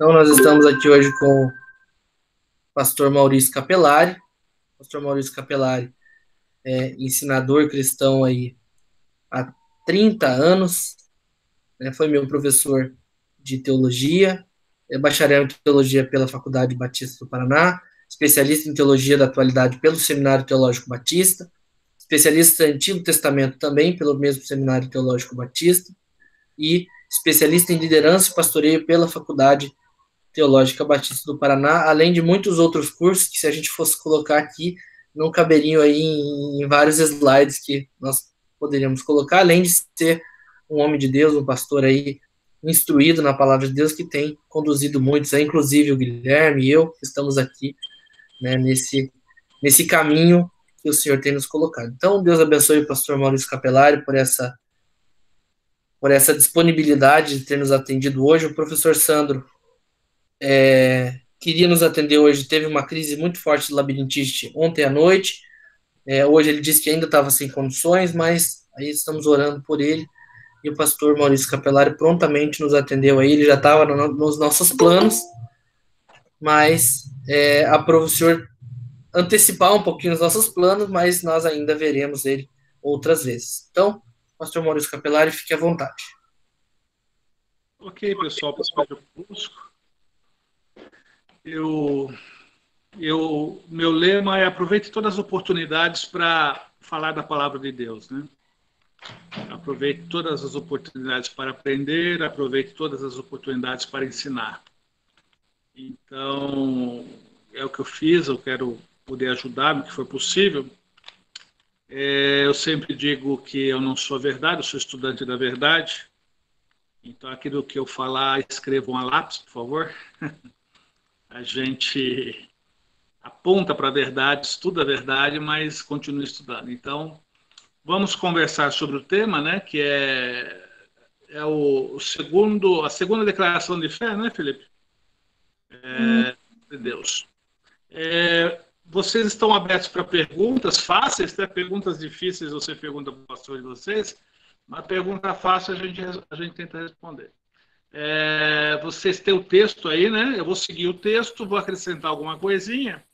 Então, nós estamos aqui hoje com o pastor Maurício Capelari. O pastor Maurício Capelari é ensinador cristão aí há 30 anos, né? Foi meu professor de teologia, é bacharel em teologia pela Faculdade Batista do Paraná, especialista em teologia da atualidade pelo Seminário Teológico Batista, especialista em Antigo Testamento também pelo mesmo Seminário Teológico Batista e especialista em liderança e pastoreio pela Faculdade Teológica Batista do Paraná, além de muitos outros cursos que, se a gente fosse colocar aqui, não caberiam aí em vários slides que nós poderíamos colocar, além de ser um homem de Deus, um pastor aí instruído na palavra de Deus, que tem conduzido muitos, inclusive o Guilherme e eu, que estamos aqui, né, nesse caminho que o Senhor tem nos colocado. Então, Deus abençoe o pastor Maurício Capelari por essa disponibilidade de ter nos atendido hoje. O professor Sandro queria nos atender hoje, teve uma crise muito forte de labirintite ontem à noite. Hoje ele disse que ainda estava sem condições, mas aí estamos orando por ele. E o pastor Maurício Capelari prontamente nos atendeu aí. Ele já estava nos nossos planos, mas aprova o senhor antecipar um pouquinho os nossos planos, mas nós ainda veremos ele outras vezes. Então, pastor Maurício Capelari, fique à vontade. Ok, pessoal, conosco. Meu lema é aproveite todas as oportunidades para falar da palavra de Deus, né? Aproveite todas as oportunidades para aprender, aproveite todas as oportunidades para ensinar. Então, é o que eu fiz, eu quero poder ajudar no que for possível. Eu sempre digo que eu não sou a verdade, eu sou estudante da verdade. Então, aquilo que eu falar, escrevam a lápis, por favor. A gente aponta para a verdade, estuda a verdade, mas continua estudando. Então, vamos conversar sobre o tema, né, que é a segunda declaração de fé, né, Felipe? De Deus. Vocês estão abertos para perguntas fáceis, né? Perguntas difíceis você pergunta para o pastor de vocês, mas pergunta fácil a gente tenta responder. Vocês têm o texto aí, né? Eu vou seguir o texto, vou acrescentar alguma coisinha,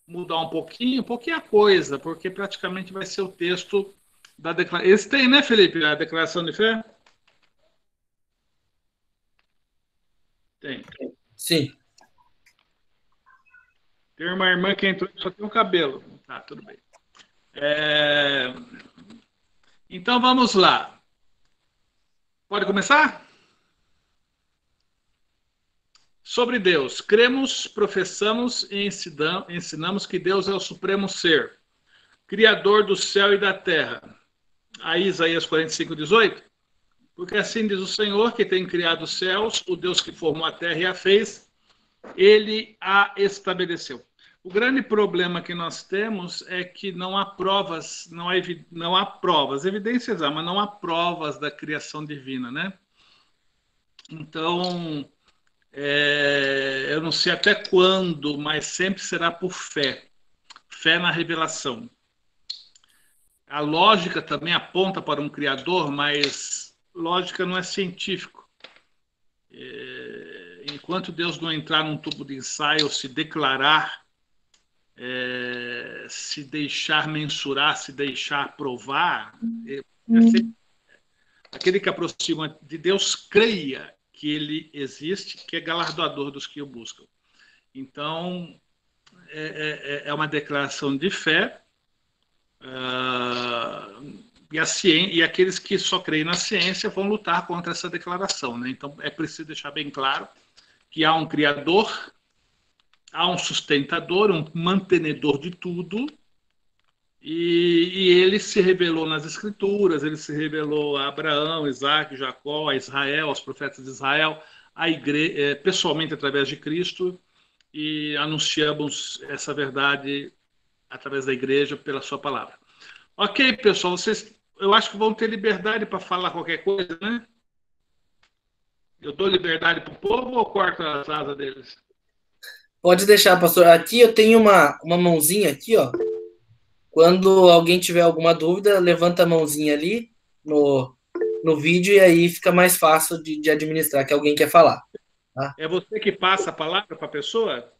mudar um pouquinho a coisa, porque praticamente vai ser o texto da declaração. Eles têm, né, Felipe, a declaração de fé? Tem. Sim. Tem uma irmã que entrou e só tem um cabelo. Tá, tudo bem. Então vamos lá. Pode começar? Sobre Deus. Cremos, professamos e ensinamos que Deus é o supremo ser, Criador do céu e da terra. Aí Isaías 45:18. Porque assim diz o Senhor, que tem criado os céus, o Deus que formou a terra e a fez, ele a estabeleceu. O grande problema que nós temos é que não há provas, não há provas, evidências há, mas não há provas da criação divina, né? Então, eu não sei até quando, mas sempre será por fé. Fé na revelação. A lógica também aponta para um criador, mas lógica não é científico. Enquanto Deus não entrar num tubo de ensaio, se declarar, se deixar mensurar, se deixar provar, aquele que aproxima de Deus creia que ele existe, que é galardoador dos que o buscam. Então, é uma declaração de fé, e aqueles que só creem na ciência vão lutar contra essa declaração, né? Então, é preciso deixar bem claro que há um Criador, há um sustentador, um mantenedor de tudo, e ele se revelou nas Escrituras, ele se revelou a Abraão, Isaac, Jacó, a Israel, aos profetas de Israel, a igreja, pessoalmente através de Cristo, e anunciamos essa verdade através da igreja pela sua palavra. Ok, pessoal, eu acho que vão ter liberdade para falar qualquer coisa, né? Eu dou liberdade para o povo ou corto as asas deles? Pode deixar, pastor. Aqui eu tenho uma mãozinha aqui, ó. Quando alguém tiver alguma dúvida, levanta a mãozinha ali no vídeo e aí fica mais fácil de administrar, que alguém quer falar. Tá? É você que passa a palavra para a pessoa?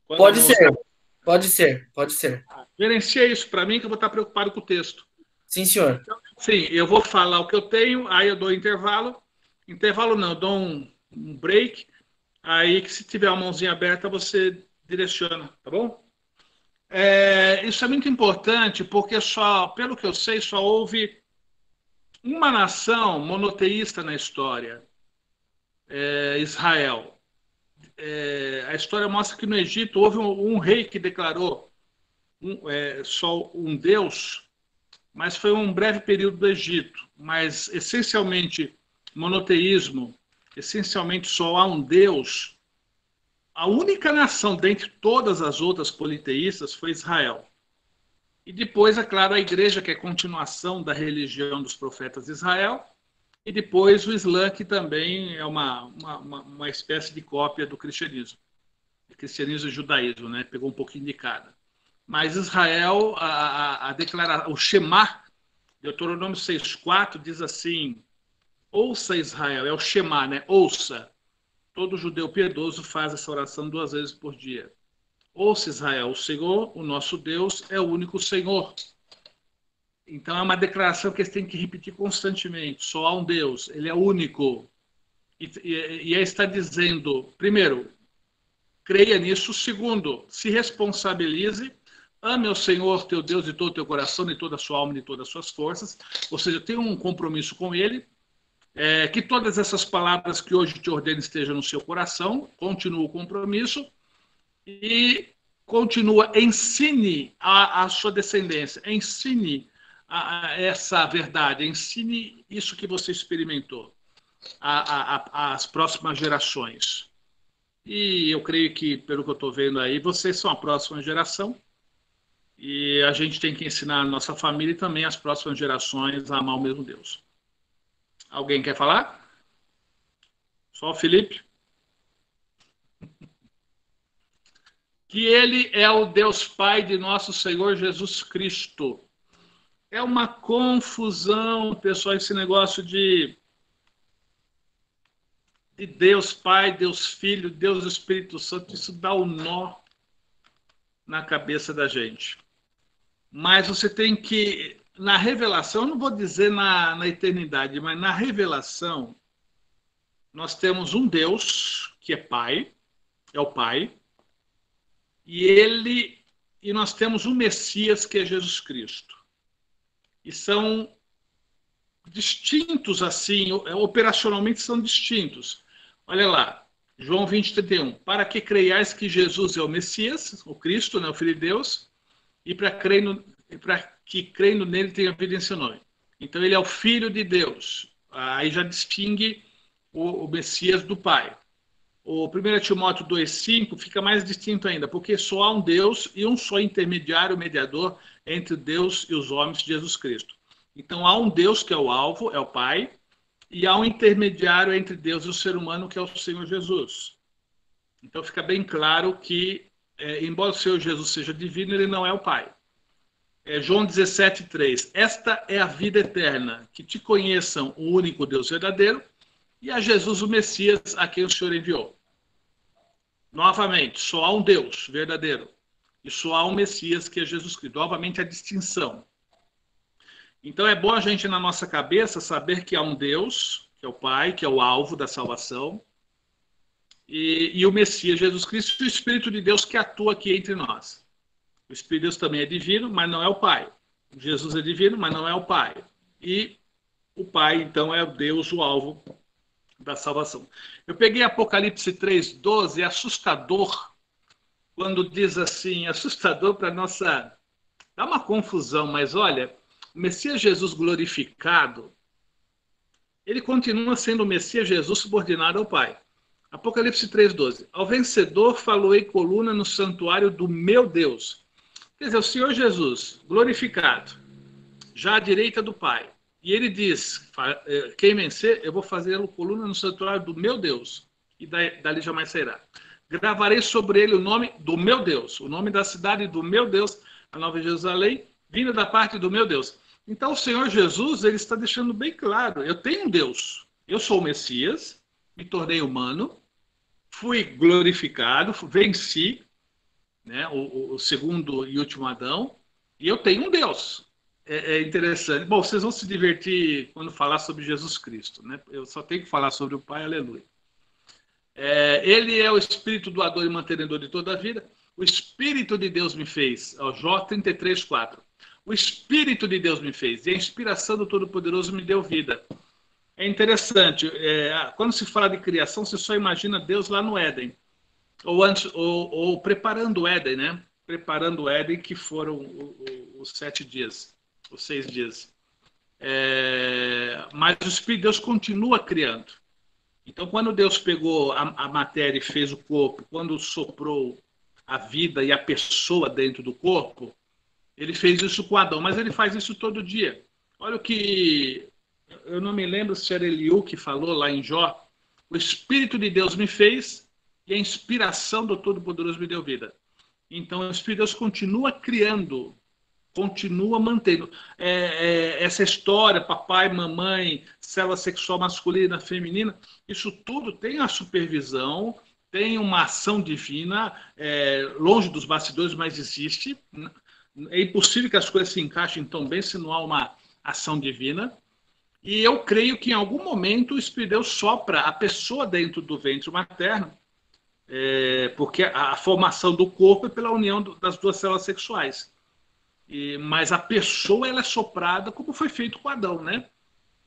Quando Pode não está... ser, pode ser, pode ser. Gerencia isso para mim, que eu vou estar preocupado com o texto. Sim, senhor. Sim, eu vou falar o que eu tenho, aí eu dou intervalo. Intervalo não, eu dou um break. Aí que se tiver uma mãozinha aberta, você direciona, tá bom? Isso é muito importante, porque só, pelo que eu sei, só houve uma nação monoteísta na história, Israel. A história mostra que no Egito houve um rei que declarou só um Deus, mas foi um breve período do Egito. Mas, essencialmente, monoteísmo, essencialmente só há um Deus. A única nação dentre todas as outras politeístas foi Israel. E depois, é claro, a igreja, que é continuação da religião dos profetas de Israel, e depois o Islã, que também é uma espécie de cópia do cristianismo. Cristianismo e judaísmo, né? Pegou um pouquinho de cada. Mas Israel, o Shema, Deuteronômio 6,4, diz assim: ouça Israel, é o Shema, né? Ouça. Todo judeu piedoso faz essa oração 2 vezes por dia. Ouça Israel, o Senhor, o nosso Deus, é o único Senhor. Então é uma declaração que eles têm que repetir constantemente. Só há um Deus, ele é único. E aí está dizendo, primeiro, creia nisso. Segundo, se responsabilize. Ame ao Senhor teu Deus de todo o teu coração, de toda a sua alma, de todas as suas forças. Ou seja, tenha um compromisso com Ele. Que todas essas palavras que hoje te ordeno estejam no seu coração. Continua o compromisso. E continua, ensine a sua descendência. Ensine essa verdade. Ensine isso que você experimentou às próximas gerações. E eu creio que, pelo que eu estou vendo aí, vocês são a próxima geração. E a gente tem que ensinar a nossa família e também as próximas gerações a amar o mesmo Deus. Alguém quer falar? Só o Felipe? Que ele é o Deus Pai de nosso Senhor Jesus Cristo. É uma confusão, pessoal, esse negócio de Deus Pai, Deus Filho, Deus Espírito Santo. Isso dá um nó na cabeça da gente. Mas você tem que, na revelação, eu não vou dizer na eternidade, mas na revelação, nós temos um Deus que é Pai, é o Pai, e nós temos um Messias que é Jesus Cristo. E são distintos assim, operacionalmente são distintos. Olha lá, João 20:31. Para que creiais que Jesus é o Messias, o Cristo, né, o Filho de Deus, e para que crendo nele tenha vida em seu nome. Então ele é o Filho de Deus. Aí já distingue o Messias do Pai. O 1 Timóteo 2,5 fica mais distinto ainda, porque só há um Deus e um só intermediário, mediador entre Deus e os homens, Jesus Cristo. Então há um Deus que é o alvo, é o Pai, e há um intermediário entre Deus e o ser humano, que é o Senhor Jesus. Então fica bem claro que, embora o Senhor Jesus seja divino, ele não é o Pai. João 17,3. Esta é a vida eterna, que te conheçam o único Deus verdadeiro e a Jesus, o Messias, a quem o Senhor enviou. Novamente, só há um Deus verdadeiro e só há um Messias, que é Jesus Cristo. Novamente, a distinção. Então é bom a gente, na nossa cabeça, saber que há um Deus, que é o Pai, que é o alvo da salvação, e o Messias, Jesus Cristo, e o Espírito de Deus que atua aqui entre nós. O Espírito de Deus também é divino, mas não é o Pai. Jesus é divino, mas não é o Pai. E o Pai, então, é o Deus, o alvo da salvação. Eu peguei Apocalipse 3,12, é assustador, quando diz assim, assustador para nossa... Dá uma confusão, mas olha, o Messias Jesus glorificado, ele continua sendo o Messias Jesus subordinado ao Pai. Apocalipse 3,12. Ao vencedor faloei coluna no santuário do meu Deus. Quer dizer, o Senhor Jesus, glorificado, já à direita do Pai. E ele diz, quem vencer, eu vou fazê-lo coluna no santuário do meu Deus. E dali jamais sairá. Gravarei sobre ele o nome do meu Deus, o nome da cidade do meu Deus, a Nova Jerusalém, vinda da parte do meu Deus. Então o Senhor Jesus, ele está deixando bem claro, eu tenho um Deus, eu sou o Messias, me tornei humano, fui glorificado, venci, né, o segundo e último Adão, e eu tenho um Deus. É interessante. Bom, vocês vão se divertir quando falar sobre Jesus Cristo, né? Eu só tenho que falar sobre o Pai, aleluia. Ele é o Espírito doador e mantenedor de toda a vida. O Espírito de Deus me fez, Jó 33:4. O Espírito de Deus me fez, e a inspiração do Todo-Poderoso me deu vida. É interessante, quando se fala de criação, você só imagina Deus lá no Éden, ou preparando o Éden, né? Preparando o Éden, que foram os 7 dias, os 6 dias. Mas o Espírito de Deus continua criando. Então, quando Deus pegou a matéria e fez o corpo, quando soprou a vida e a pessoa dentro do corpo, ele fez isso com Adão, mas ele faz isso todo dia. Olha o que... Eu não me lembro se era Eliú que falou lá em Jó. O Espírito de Deus me fez e a inspiração do Todo-Poderoso me deu vida. Então, o Espírito de Deus continua criando, continua mantendo. Essa história, papai, mamãe, célula sexual masculina, feminina, isso tudo tem a supervisão, tem uma ação divina, longe dos bastidores, mas existe. É impossível que as coisas se encaixem tão bem se não há uma ação divina. E eu creio que em algum momento o Espírito de Deus sopra a pessoa dentro do ventre materno, porque a formação do corpo é pela união das duas células sexuais. Mas a pessoa ela é soprada como foi feito com Adão, né?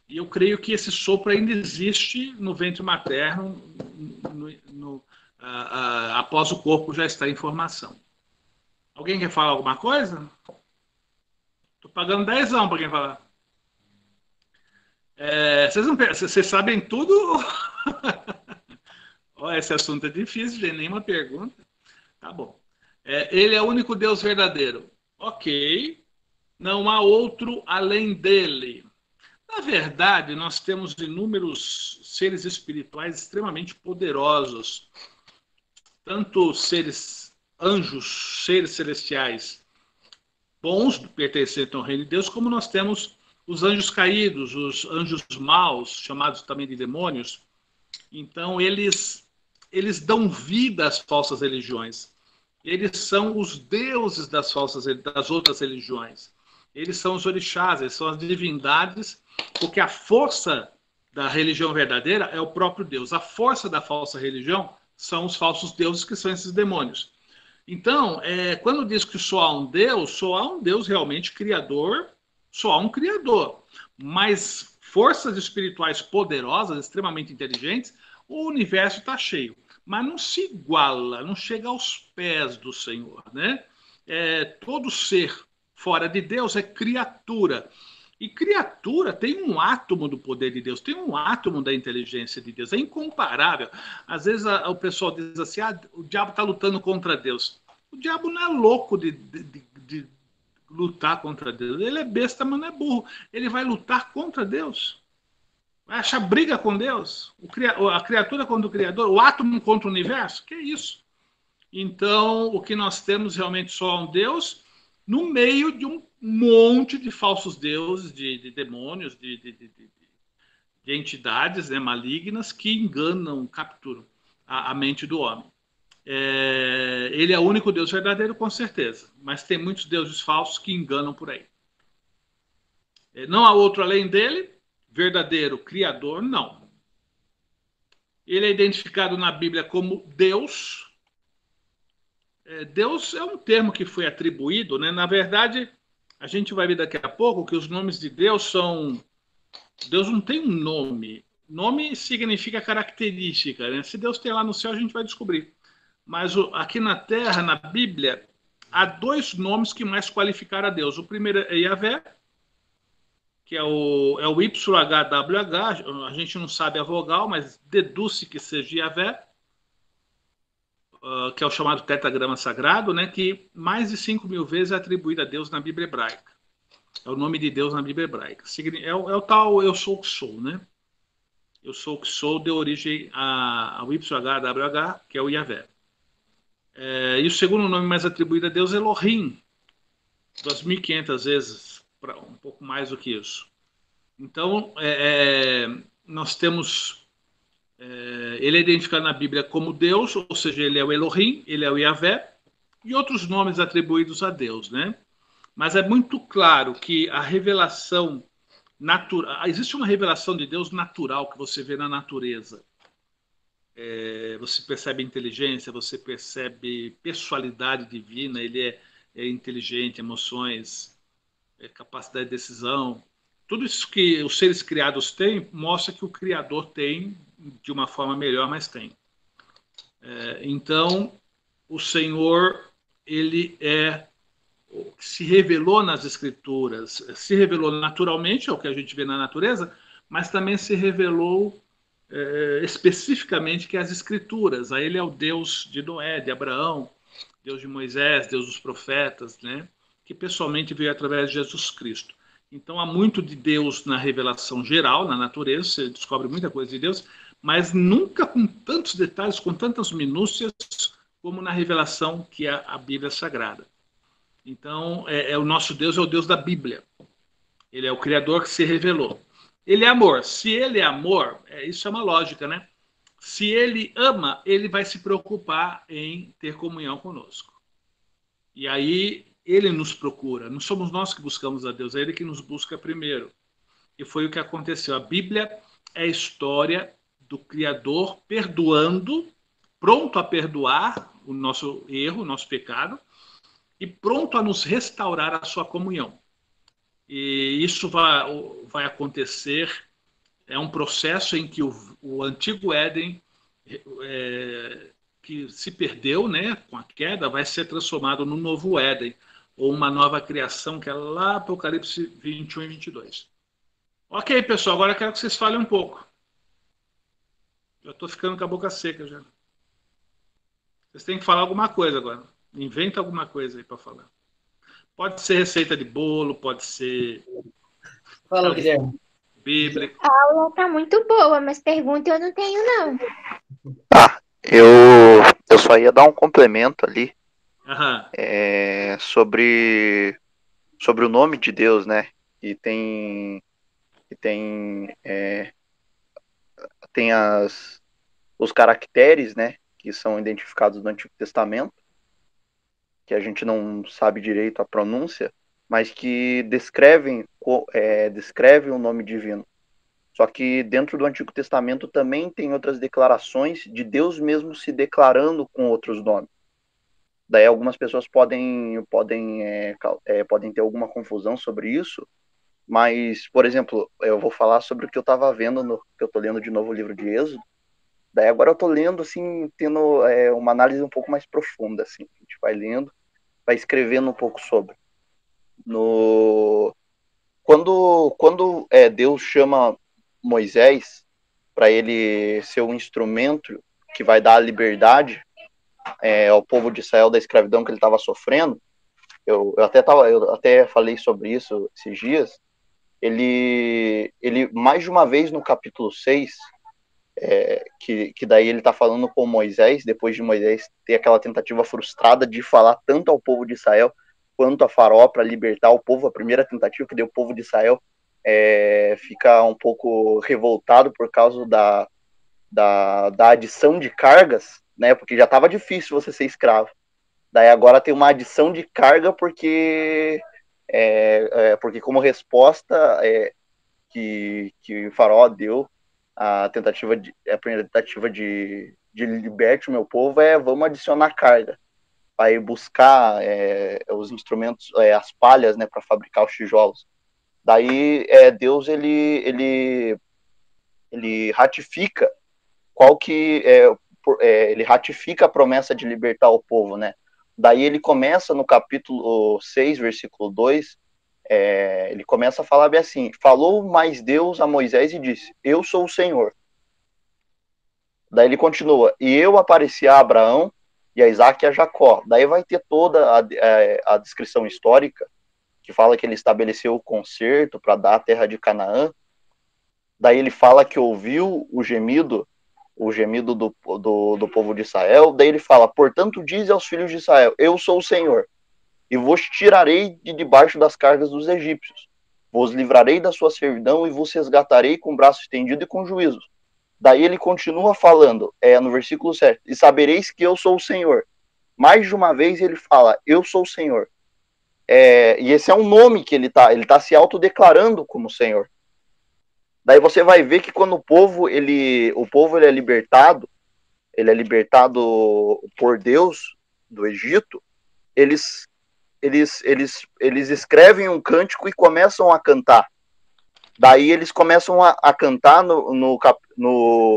E eu creio que esse sopro ainda existe no ventre materno após o corpo já estar em formação. Alguém quer falar alguma coisa? Estou pagando 10 para quem falar. Vocês sabem tudo? Esse assunto é difícil, de nenhuma pergunta. Tá bom. Ele é o único Deus verdadeiro. Ok. Não há outro além dele. Na verdade, nós temos inúmeros seres espirituais extremamente poderosos. Tanto seres anjos, seres celestiais bons, pertencentes ao reino de Deus, como nós temos os anjos caídos, os anjos maus, chamados também de demônios. Então, eles dão vida às falsas religiões. Eles são os deuses das outras religiões. Eles são os orixás, eles são as divindades, porque a força da religião verdadeira é o próprio Deus. A força da falsa religião são os falsos deuses, que são esses demônios. Então, quando diz que só há um Deus realmente criador, só há um criador. Mas forças espirituais poderosas, extremamente inteligentes, o universo está cheio. Mas não se iguala, não chega aos pés do Senhor, né? Todo ser fora de Deus é criatura. E criatura tem um átomo do poder de Deus, tem um átomo da inteligência de Deus, é incomparável. Às vezes o pessoal diz assim, o diabo está lutando contra Deus. O diabo não é louco de lutar contra Deus, ele é besta, mas não é burro. Ele vai lutar contra Deus, vai achar briga com Deus, a criatura contra o Criador, o átomo contra o universo, que é isso? Então, o que nós temos realmente só é um Deus, no meio de um monte de falsos deuses, de demônios, de entidades, né, malignas que enganam, capturam a mente do homem. Ele é o único Deus verdadeiro, com certeza, mas tem muitos deuses falsos que enganam por aí. Não há outro além dele, verdadeiro criador, não. Ele é identificado na Bíblia como Deus. Deus é um termo que foi atribuído, né? Na verdade, a gente vai ver daqui a pouco que os nomes de Deus são... Deus não tem um nome. Nome significa característica, né? Se Deus tem lá no céu, a gente vai descobrir. Mas aqui na Terra, na Bíblia, há 2 nomes que mais qualificaram a Deus. O primeiro é Yahvé, que é o YHWH. A gente não sabe a vogal, mas deduz-se que seja Yahvé. Que é o chamado tetragrama sagrado, né, que mais de 5.000 vezes é atribuído a Deus na Bíblia hebraica. É o nome de Deus na Bíblia hebraica. É o tal eu sou o que sou, né? Eu sou o que sou deu origem ao YHWH, que é o Yahvé. E o segundo nome mais atribuído a Deus é Elohim, 2.500 vezes, um pouco mais do que isso. Então, nós temos Ele é identificado na Bíblia como Deus, ou seja, ele é o Elohim, ele é o Yahvé, e outros nomes atribuídos a Deus, né? Mas é muito claro que a revelação natural, existe uma revelação de Deus natural que você vê na natureza. Você percebe inteligência, você percebe pessoalidade divina, ele é inteligente, emoções, capacidade de decisão. Tudo isso que os seres criados têm mostra que o Criador tem de uma forma melhor, mas tem. Então, o Senhor, ele se revelou nas Escrituras, se revelou naturalmente, é o que a gente vê na natureza, mas também se revelou especificamente que as Escrituras. Aí ele é o Deus de Noé, de Abraão, Deus de Moisés, Deus dos profetas, né? Que pessoalmente veio através de Jesus Cristo. Então há muito de Deus na revelação geral, na natureza, você descobre muita coisa de Deus, mas nunca com tantos detalhes, com tantas minúcias, como na revelação que é a Bíblia Sagrada. Então, o nosso Deus é o Deus da Bíblia. Ele é o Criador que se revelou. Ele é amor. Se ele é amor, isso é uma lógica, né? Se ele ama, ele vai se preocupar em ter comunhão conosco. E aí ele nos procura. Não somos nós que buscamos a Deus, é ele que nos busca primeiro. E foi o que aconteceu. A Bíblia é a história do Criador perdoando, pronto a perdoar o nosso erro, o nosso pecado, e pronto a nos restaurar a sua comunhão. E isso vai acontecer, é um processo em que o antigo Éden, que se perdeu, né, com a queda, vai ser transformado no novo Éden, ou uma nova criação, que é lá Apocalipse 21 e 22. Ok, pessoal, agora eu quero que vocês falem um pouco. Eu estou ficando com a boca seca já. Vocês têm que falar alguma coisa agora. Inventa alguma coisa aí para falar. Pode ser receita de bolo, pode ser Fala, Guilherme. bíblico. A aula tá muito boa, mas pergunta eu não tenho, não. Eu só ia dar um complemento ali Aham. sobre o nome de Deus, né? E tem os caracteres, né? Que são identificados no Antigo Testamento, que a gente não sabe direito a pronúncia, mas que descrevem o nome divino. Só que dentro do Antigo Testamento também tem outras declarações de Deus mesmo se declarando com outros nomes. Daí algumas pessoas podem ter alguma confusão sobre isso, mas, por exemplo, eu vou falar sobre o que eu estava vendo, que eu estou lendo de novo o livro de Êxodo. Daí agora eu estou lendo, assim, tendo uma análise um pouco mais profunda, assim. A gente vai lendo, vai escrevendo um pouco sobre. Quando Deus chama Moisés para ele ser um instrumento que vai dar a liberdade ao povo de Israel da escravidão que ele estava sofrendo, eu até falei sobre isso esses dias. Ele mais de uma vez no capítulo 6, que daí ele está falando com Moisés, depois de Moisés ter aquela tentativa frustrada de falar tanto ao povo de Israel quanto a Faraó para libertar o povo, a primeira tentativa, que deu o povo de Israel fica um pouco revoltado por causa da adição de cargas, né? Porque já estava difícil você ser escravo. Daí agora tem uma adição de carga porque como resposta que o Faraó deu a primeira tentativa de liberte o meu povo vamos adicionar carga. Vai buscar os instrumentos, as palhas, né, para fabricar os tijolos. Daí Deus ele ratifica ele ratifica a promessa de libertar o povo, né? Daí ele começa no capítulo 6, versículo 2, ele começa a falar bem assim: falou mais Deus a Moisés e disse, eu sou o Senhor. Daí ele continua, e eu apareci a Abraão e a Isaac e a Jacó. Daí vai ter toda a descrição histórica, que fala que ele estabeleceu o concerto para dar a terra de Canaã. Daí ele fala que ouviu o gemido do povo de Israel. Daí ele fala, portanto diz aos filhos de Israel, eu sou o Senhor, e vos tirarei de debaixo das cargas dos egípcios, vos livrarei da sua servidão e vos resgatarei com braço estendido e com juízo. Daí ele continua falando, no versículo 7, e sabereis que eu sou o Senhor. Mais de uma vez ele fala, eu sou o Senhor. E esse é um nome que ele tá se autodeclarando como Senhor. Daí você vai ver que quando o povo ele é libertado por Deus do Egito, eles escrevem um cântico e começam a cantar. Daí eles começam a cantar no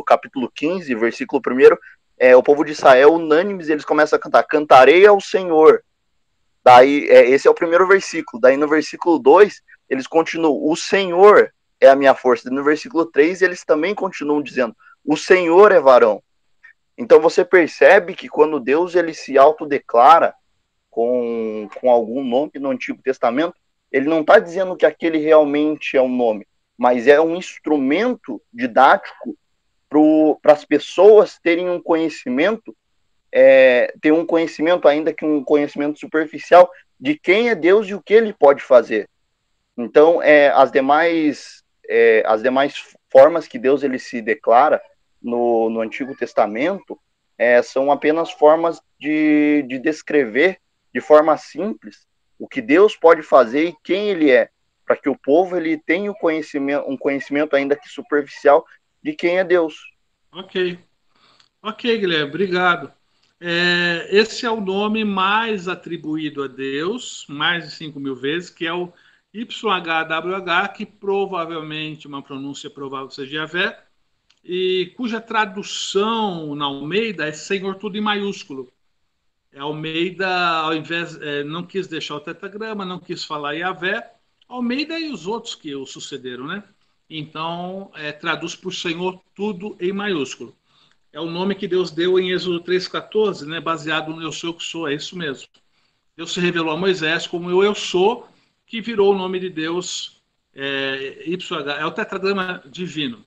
capítulo 15, versículo 1, o povo de Israel, unânimes, eles começam a cantar, cantarei ao Senhor. Daí, esse é o primeiro versículo. Daí no versículo 2, eles continuam, o Senhor é a minha força. E no versículo 3, eles também continuam dizendo, o Senhor é varão. Então você percebe que quando Deus ele se autodeclara com algum nome no Antigo Testamento, ele não está dizendo que aquele realmente é um nome, mas é um instrumento didático para as pessoas terem um conhecimento, ainda que um conhecimento superficial, de quem é Deus e o que ele pode fazer. Então, as demais formas que Deus ele se declara no Antigo Testamento são apenas formas de descrever de forma simples o que Deus pode fazer e quem ele é, para que o povo ele tenha um conhecimento ainda que superficial de quem é Deus. Ok, Guilherme, obrigado. Esse é o nome mais atribuído a Deus, mais de 5.000 vezes, que é o YHWH, que provavelmente, uma pronúncia provável seja Yahvé, e cuja tradução na Almeida é Senhor tudo em maiúsculo. Almeida, ao invés, não quis deixar o tetragrama, não quis falar Yahvé, Almeida e os outros que o sucederam, né? Então, traduz por Senhor tudo em maiúsculo. É o nome que Deus deu em Êxodo 3,14, né? Baseado no Eu Sou o que Sou, é isso mesmo. Deus se revelou a Moisés como Eu Sou, que virou o nome de Deus, YH, é o tetragrama divino.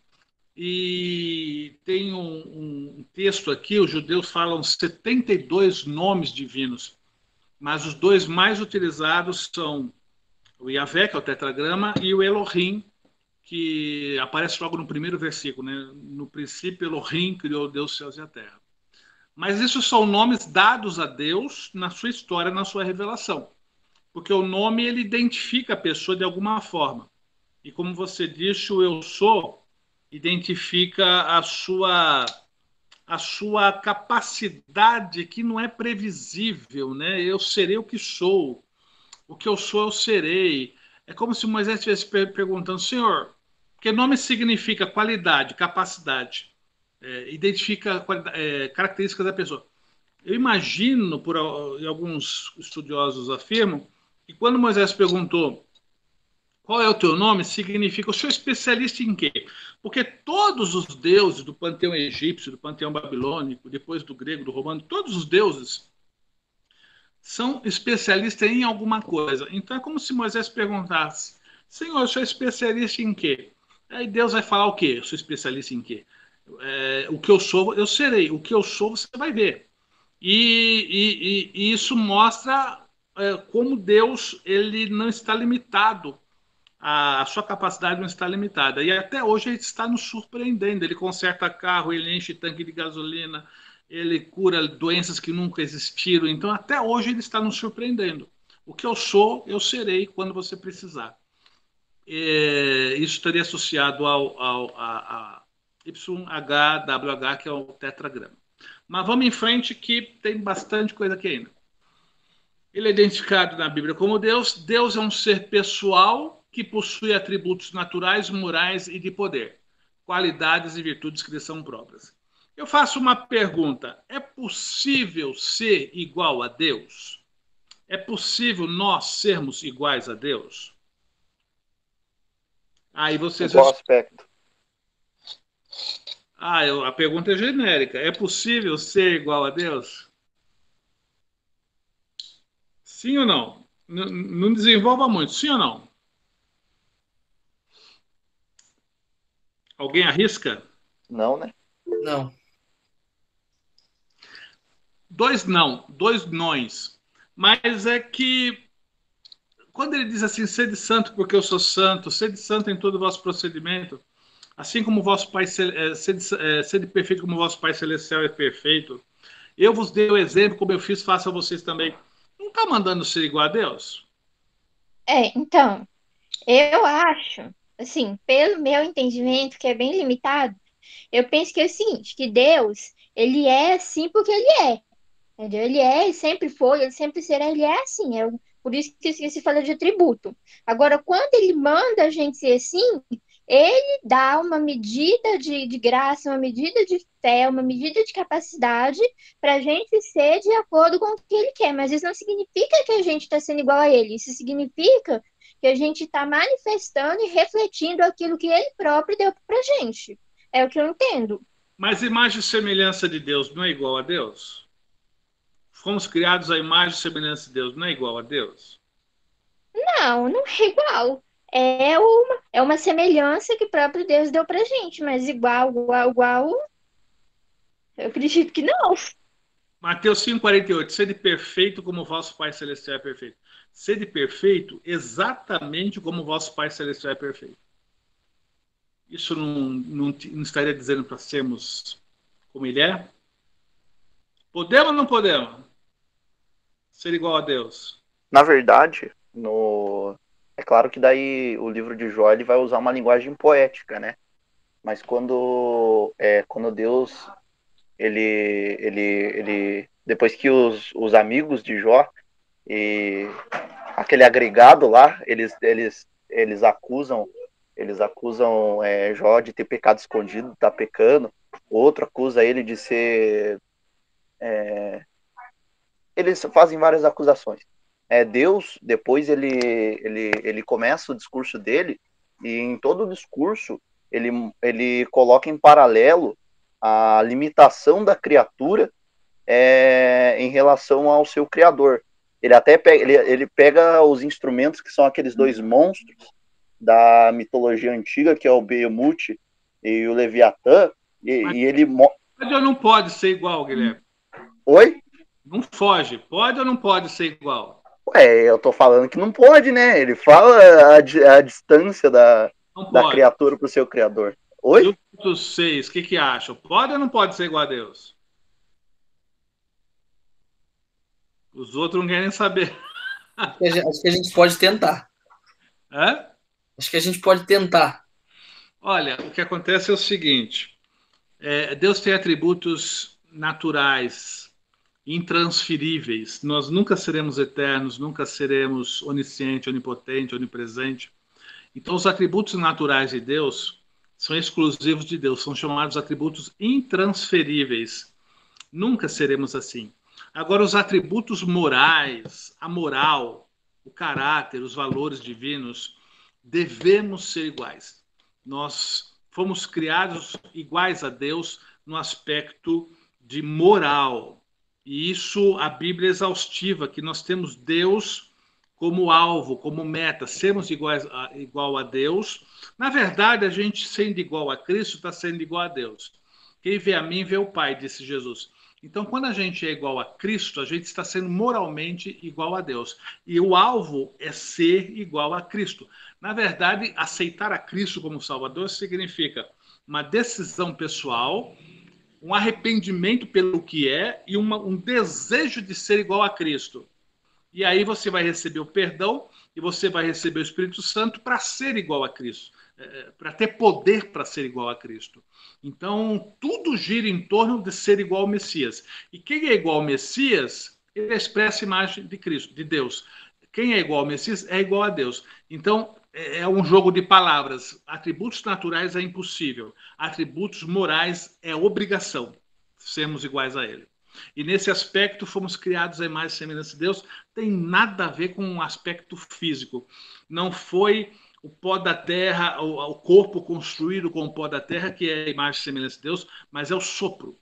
E tem um texto aqui, os judeus falam 72 nomes divinos, mas os dois mais utilizados são o Yahvé, que é o tetragrama, e o Elohim, que aparece logo no primeiro versículo, né? No princípio, Elohim criou Deus, os céus e a terra. Mas isso são nomes dados a Deus na sua história, na sua revelação. Porque o nome, ele identifica a pessoa de alguma forma. E como você disse, o Eu Sou identifica a sua capacidade que não é previsível, né? Eu serei o que sou. O que eu sou, eu serei. É como se Moisés estivesse perguntando, Senhor, porque nome significa qualidade, capacidade, identifica características da pessoa. Eu imagino, alguns estudiosos afirmam, que quando Moisés perguntou qual é o teu nome, significa o senhor é especialista em quê? Porque todos os deuses do panteão egípcio, do panteão babilônico, depois do grego, do romano, todos os deuses são especialistas em alguma coisa. Então é como se Moisés perguntasse, Senhor, eu sou especialista em quê? Aí Deus vai falar o quê? Eu sou especialista em quê? O que eu sou, eu serei. O que eu sou, você vai ver. E isso mostra como Deus ele não está limitado. A sua capacidade não está limitada. E até hoje ele está nos surpreendendo. Ele conserta carro, ele enche tanque de gasolina, ele cura doenças que nunca existiram. Então, até hoje ele está nos surpreendendo. O que eu sou, eu serei quando você precisar. Isso estaria associado a YHWH, que é o tetragrama. Mas vamos em frente, que tem bastante coisa aqui ainda. Ele é identificado na Bíblia como Deus. Deus é um ser pessoal que possui atributos naturais, morais e de poder, qualidades e virtudes que lhe são próprias. Eu faço uma pergunta: é possível ser igual a Deus? É possível nós sermos iguais a Deus? Aí vocês... Qual aspecto? A pergunta é genérica. É possível ser igual a Deus? Sim ou não? Não desenvolva muito. Sim ou não? Alguém arrisca? Não, né? Não. Dois nós. Mas é que quando ele diz assim, sede santo porque eu sou santo, sede santo em todo o vosso procedimento, Assim como o vosso Pai, sede perfeito como o vosso Pai Celestial é perfeito. Eu vos dei o exemplo, como eu fiz, faça vocês também. Não está mandando ser igual a Deus? Então, eu acho, assim, pelo meu entendimento, que é bem limitado, eu penso que é o seguinte, que Deus, ele é assim porque ele é, entendeu? Ele é, ele sempre foi, ele sempre será, ele é assim. Por isso que se fala de atributo. Agora, quando ele manda a gente ser assim, ele dá uma medida de graça, uma medida de fé, uma medida de capacidade para a gente ser de acordo com o que ele quer. Mas isso não significa que a gente está sendo igual a ele. Isso significa que a gente está manifestando e refletindo aquilo que ele próprio deu para a gente. É o que eu entendo. Mas imagem e semelhança de Deus não é igual a Deus? Fomos criados à imagem e semelhança de Deus, não é igual a Deus? Não, não é igual. É uma semelhança que o próprio Deus deu pra gente, mas igual, eu acredito que não. Mateus 5,48, sede perfeito como o vosso Pai Celestial é perfeito. Sede perfeito exatamente como o vosso Pai Celestial é perfeito. Isso não estaria dizendo para sermos como ele é? Podemos ou não podemos ser igual a Deus? Na verdade, é claro que daí o livro de Jó ele vai usar uma linguagem poética, né? Mas quando Deus ele depois que os amigos de Jó e aquele agregado lá, eles acusam Jó de ter pecado escondido, tá pecando. Outro acusa ele de ser eles fazem várias acusações. Deus, depois ele começa o discurso dele, e em todo o discurso ele coloca em paralelo a limitação da criatura em relação ao seu criador. Ele até ele pega os instrumentos que são aqueles dois monstros da mitologia antiga, que é o Behemoth e o Leviatã, e ele... Pode ou não pode ser igual, Guilherme? Oi? Não foge. Pode ou não pode ser igual? Eu tô falando que não pode, né? Ele fala a distância da criatura pro seu criador. Oi? E os outros 6, o que acham? Pode ou não pode ser igual a Deus? Os outros não querem saber. Acho que a gente pode tentar. É? Acho que a gente pode tentar. Olha, o que acontece é o seguinte. Deus tem atributos naturais, intransferíveis. Nós nunca seremos eternos, nunca seremos onisciente, onipotente, onipresente. Então, os atributos naturais de Deus são exclusivos de Deus, são chamados atributos intransferíveis. Nunca seremos assim. Agora, os atributos morais, a moral, o caráter, os valores divinos, devemos ser iguais. Nós fomos criados iguais a Deus no aspecto de moral. E isso a Bíblia é exaustiva, que nós temos Deus como alvo, como meta, sermos igual a Deus. Na verdade, a gente sendo igual a Cristo está sendo igual a Deus. Quem vê a mim vê o Pai, disse Jesus. Então, quando a gente é igual a Cristo, a gente está sendo moralmente igual a Deus. E o alvo é ser igual a Cristo. Na verdade, aceitar a Cristo como Salvador significa uma decisão pessoal, um arrependimento pelo que é e um desejo de ser igual a Cristo. E aí você vai receber o perdão e você vai receber o Espírito Santo para ser igual a Cristo, para ter poder para ser igual a Cristo. Então, tudo gira em torno de ser igual ao Messias. E quem é igual ao Messias, ele expressa a imagem de Cristo, de Deus. Quem é igual ao Messias é igual a Deus. Então, é um jogo de palavras. Atributos naturais é impossível. Atributos morais é obrigação sermos iguais a ele. E nesse aspecto fomos criados à imagem e semelhança de Deus. Tem nada a ver com um aspecto físico. Não foi o pó da terra, o corpo construído com o pó da terra, que é a imagem e semelhança de Deus, mas é o sopro,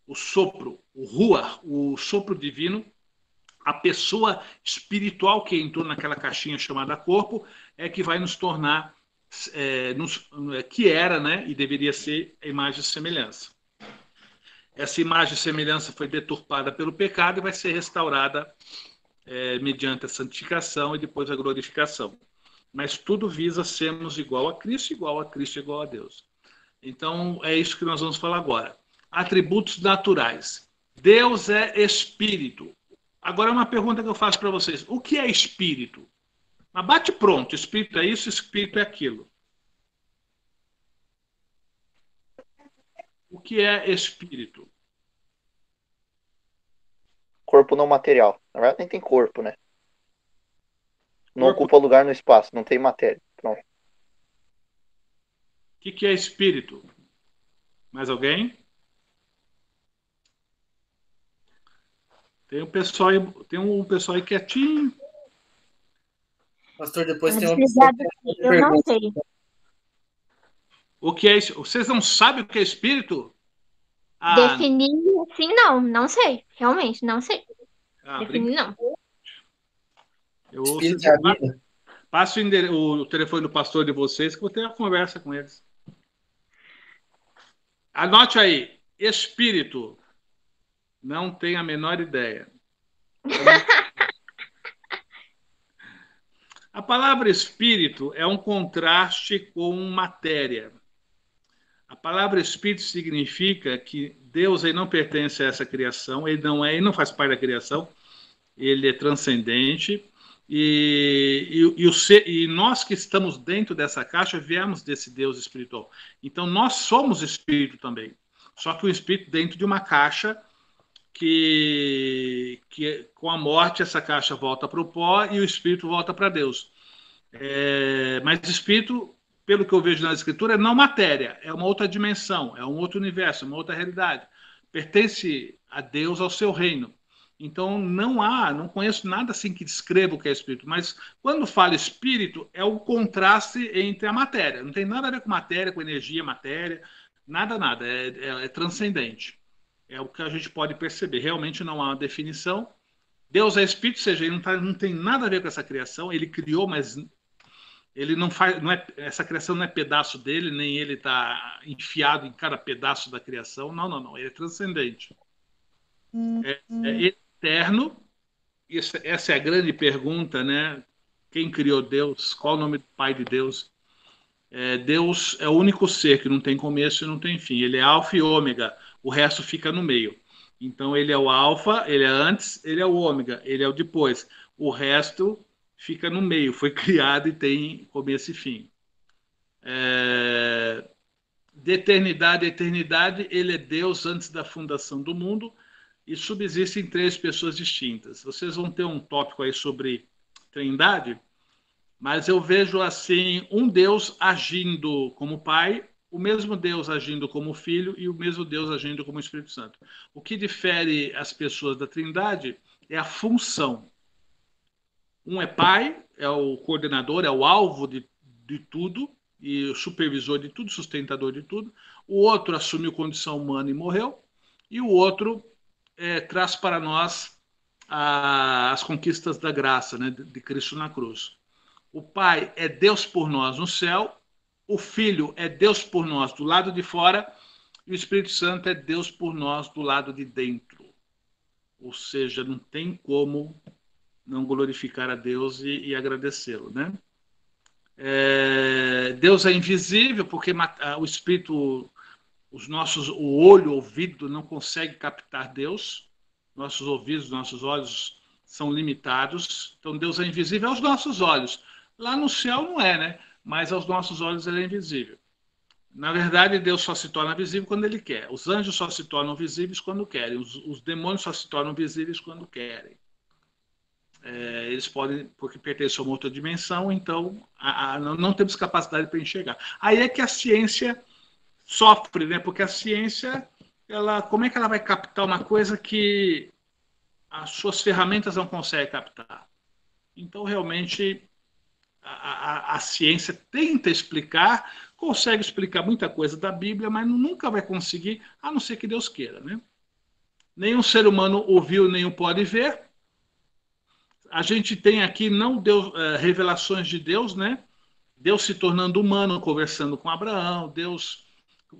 o ruach, o sopro divino, a pessoa espiritual que entrou naquela caixinha chamada corpo, é que vai nos tornar, que era, né, e deveria ser a imagem e semelhança. Essa imagem e semelhança foi deturpada pelo pecado e vai ser restaurada mediante a santificação e depois a glorificação. Mas tudo visa sermos igual a Cristo, igual a Cristo, igual a Deus. Então, é isso que nós vamos falar agora. Atributos naturais. Deus é espírito. Agora, uma pergunta que eu faço para vocês. O que é espírito? Mas bate pronto. Espírito é isso, espírito é aquilo. O que é espírito? Corpo não material. Na verdade, nem tem corpo, né? Não Corpo. ocupa lugar no espaço, não tem matéria. Pronto. O que é espírito? Mais alguém? Tem um pessoal aí quietinho. Pastor, depois tem Mas uma pessoa que eu não pergunta. sei. O que é isso? Vocês não sabem o que é espírito? Definir assim, não sei. Realmente, não sei. Definir, não. Espírito é a vida. Passo o telefone do pastor de vocês que eu vou ter uma conversa com eles. Anote aí. Espírito. Não tenho a menor ideia. A palavra espírito é um contraste com matéria. A palavra espírito significa que Deus aí não pertence a essa criação, ele não faz parte da criação, ele é transcendente, e nós que estamos dentro dessa caixa viemos desse Deus espiritual. Então nós somos espírito também, só que o espírito dentro de uma caixa que com a morte essa caixa volta para o pó e o espírito volta para Deus. Mas espírito, pelo que eu vejo na escritura, é não matéria, é uma outra dimensão, é um outro universo, uma outra realidade. Pertence a Deus, ao seu reino. Então não conheço nada assim que descreva o que é espírito, mas quando fala espírito é o contraste entre a matéria. Não tem nada a ver com matéria, com energia, matéria, nada, é transcendente. É o que a gente pode perceber. Realmente não há uma definição. Deus é espírito, ou seja, ele não tem nada a ver com essa criação. Ele criou, mas ele não faz, essa criação não é pedaço dele, nem ele está enfiado em cada pedaço da criação. Não. Ele é transcendente. É eterno. Essa é a grande pergunta, né? Quem criou Deus? Qual o nome do Pai de Deus? Deus é o único ser que não tem começo e não tem fim. Ele é alfa e ômega. O resto fica no meio. Então ele é o alfa, ele é antes, ele é o ômega, ele é o depois. O resto fica no meio, foi criado e tem começo e fim. De eternidade a eternidade, ele é Deus antes da fundação do mundo e subsistem 3 pessoas distintas. Vocês vão ter um tópico aí sobre trindade, mas eu vejo assim um Deus agindo como Pai, o mesmo Deus agindo como Filho e o mesmo Deus agindo como Espírito Santo. O que difere as pessoas da Trindade é a função. Um é Pai, é o coordenador, é o alvo de tudo, e o supervisor de tudo, sustentador de tudo. O outro assumiu condição humana e morreu. E o outro traz para nós as conquistas da graça, né, de Cristo na cruz. O Pai é Deus por nós no céu, o Filho é Deus por nós do lado de fora e o Espírito Santo é Deus por nós do lado de dentro. Ou seja, não tem como não glorificar a Deus e agradecê-lo, né? Deus é invisível porque o Espírito, o olho, o ouvido não consegue captar Deus. Nossos ouvidos, nossos olhos são limitados. Então Deus é invisível aos nossos olhos. Lá no céu não é, né? Mas aos nossos olhos ele é invisível. Na verdade, Deus só se torna visível quando ele quer. Os anjos só se tornam visíveis quando querem. Os demônios só se tornam visíveis quando querem. Eles podem, porque pertencem a uma outra dimensão, então não temos capacidade para enxergar. Aí é que a ciência sofre, né? Porque a ciência, como é que ela vai captar uma coisa que as suas ferramentas não conseguem captar? Então, realmente, a ciência tenta explicar, consegue explicar muita coisa da Bíblia, mas nunca vai conseguir, a não ser que Deus queira, né? Nenhum ser humano ouviu, nem o pode ver. A gente tem aqui revelações de Deus, né? Deus se tornando humano, conversando com Abraão, Deus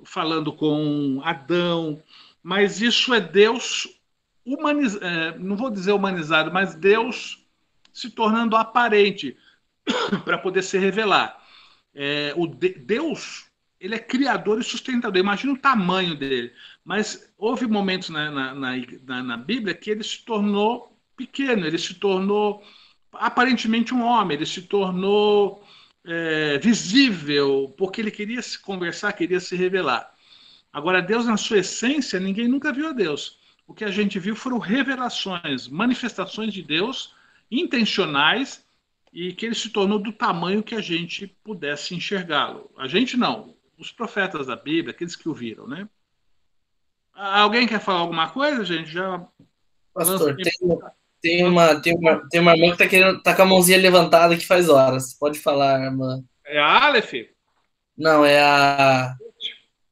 falando com Adão, mas isso é Deus não vou dizer humanizado, mas Deus se tornando aparente para poder se revelar. Deus ele é criador e sustentador. Imagina o tamanho dele. Mas houve momentos na Bíblia que ele se tornou pequeno, ele se tornou aparentemente um homem, ele se tornou visível, porque ele queria se conversar, queria se revelar. Agora, Deus, na sua essência, ninguém nunca viu a Deus. O que a gente viu foram revelações, manifestações de Deus intencionais e que ele se tornou do tamanho que a gente pudesse enxergá-lo. A gente não, os profetas da Bíblia, aqueles que o viram, né? Alguém quer falar alguma coisa, gente? Já Pastor, tem uma irmã que tá com a mãozinha levantada que faz horas. Pode falar, irmã. É a Aleph? Não, é a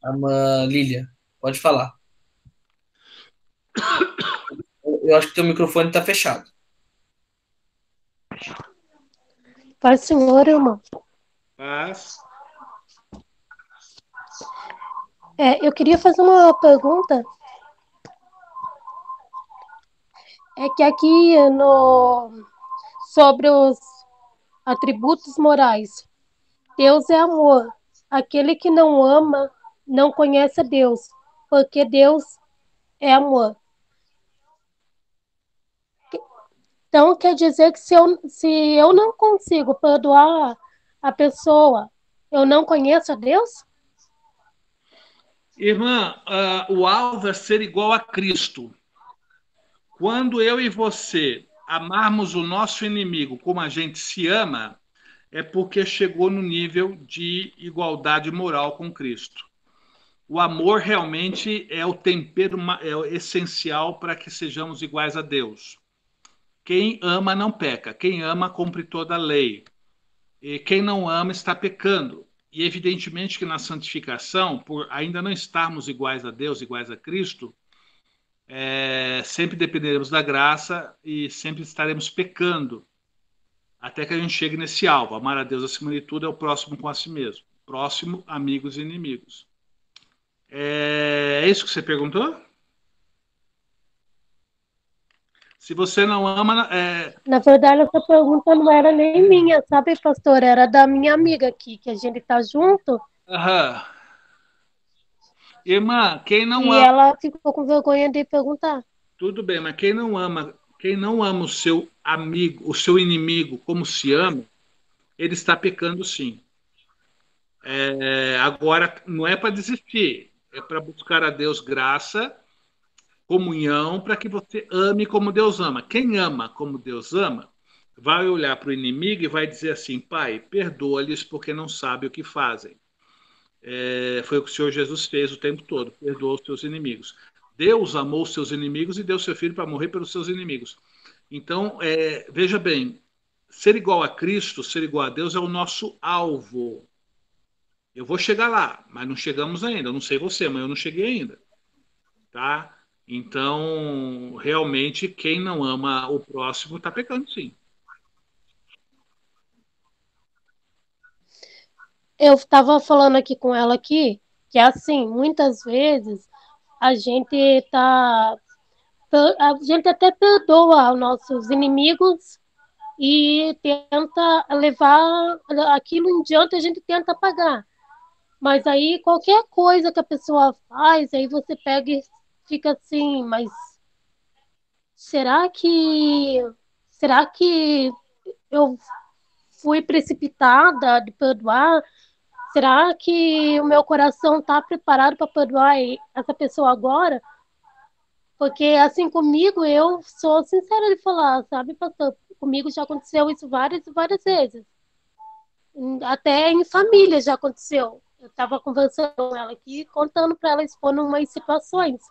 irmã Lília. Pode falar. Eu acho que teu microfone tá fechado. Paz, Senhor, irmão. Paz. Eu queria fazer uma pergunta. É que aqui sobre os atributos morais, Deus é amor. Aquele que não ama não conhece a Deus, porque Deus é amor. Então, quer dizer que se eu não consigo perdoar a pessoa, eu não conheço a Deus? Irmã, o alvo é ser igual a Cristo. Quando eu e você amarmos o nosso inimigo como a gente se ama, é porque chegou no nível de igualdade moral com Cristo. O amor realmente é o tempero essencial para que sejamos iguais a Deus. Quem ama não peca, quem ama cumpre toda a lei. E quem não ama está pecando. E evidentemente que na santificação, por ainda não estarmos iguais a Deus, iguais a Cristo, sempre dependeremos da graça e sempre estaremos pecando, até que a gente chegue nesse alvo. Amar a Deus acima de tudo é o próximo com a si mesmo. Próximo, amigos e inimigos. É isso que você perguntou? Se você não ama... Na verdade, essa pergunta não era nem minha, sabe, pastor? Era da minha amiga aqui, que a gente tá junto. Aham. Irmã, quem não E ama... ela ficou com vergonha de perguntar. Tudo bem, mas quem não ama o seu amigo, o seu inimigo como se ama, ele está pecando sim. Agora, não é para desistir, é para buscar a Deus graça, comunhão, para que você ame como Deus ama. Quem ama como Deus ama, vai olhar para o inimigo e vai dizer assim: Pai, perdoa-lhes porque não sabem o que fazem. Foi o que o Senhor Jesus fez o tempo todo, perdoa os seus inimigos. Deus amou os seus inimigos e deu seu filho para morrer pelos seus inimigos. Então, veja bem, ser igual a Cristo, ser igual a Deus é o nosso alvo. Eu vou chegar lá, mas não chegamos ainda. Eu não sei você, mas eu não cheguei ainda. Tá? Então, realmente, quem não ama o próximo está pecando, sim. Eu estava falando aqui com ela aqui, que assim, muitas vezes a gente até perdoa os nossos inimigos e tenta levar aquilo em diante, a gente tenta pagar. Mas aí qualquer coisa que a pessoa faz, aí você pega e fica assim, mas será que eu fui precipitada de perdoar? Será que o meu coração está preparado para perdoar essa pessoa agora? Porque assim comigo, eu sou sincera de falar, sabe, pastor? Comigo já aconteceu isso várias e várias vezes. Até em família já aconteceu. Eu estava conversando com ela aqui, contando para ela, expondo umas situações.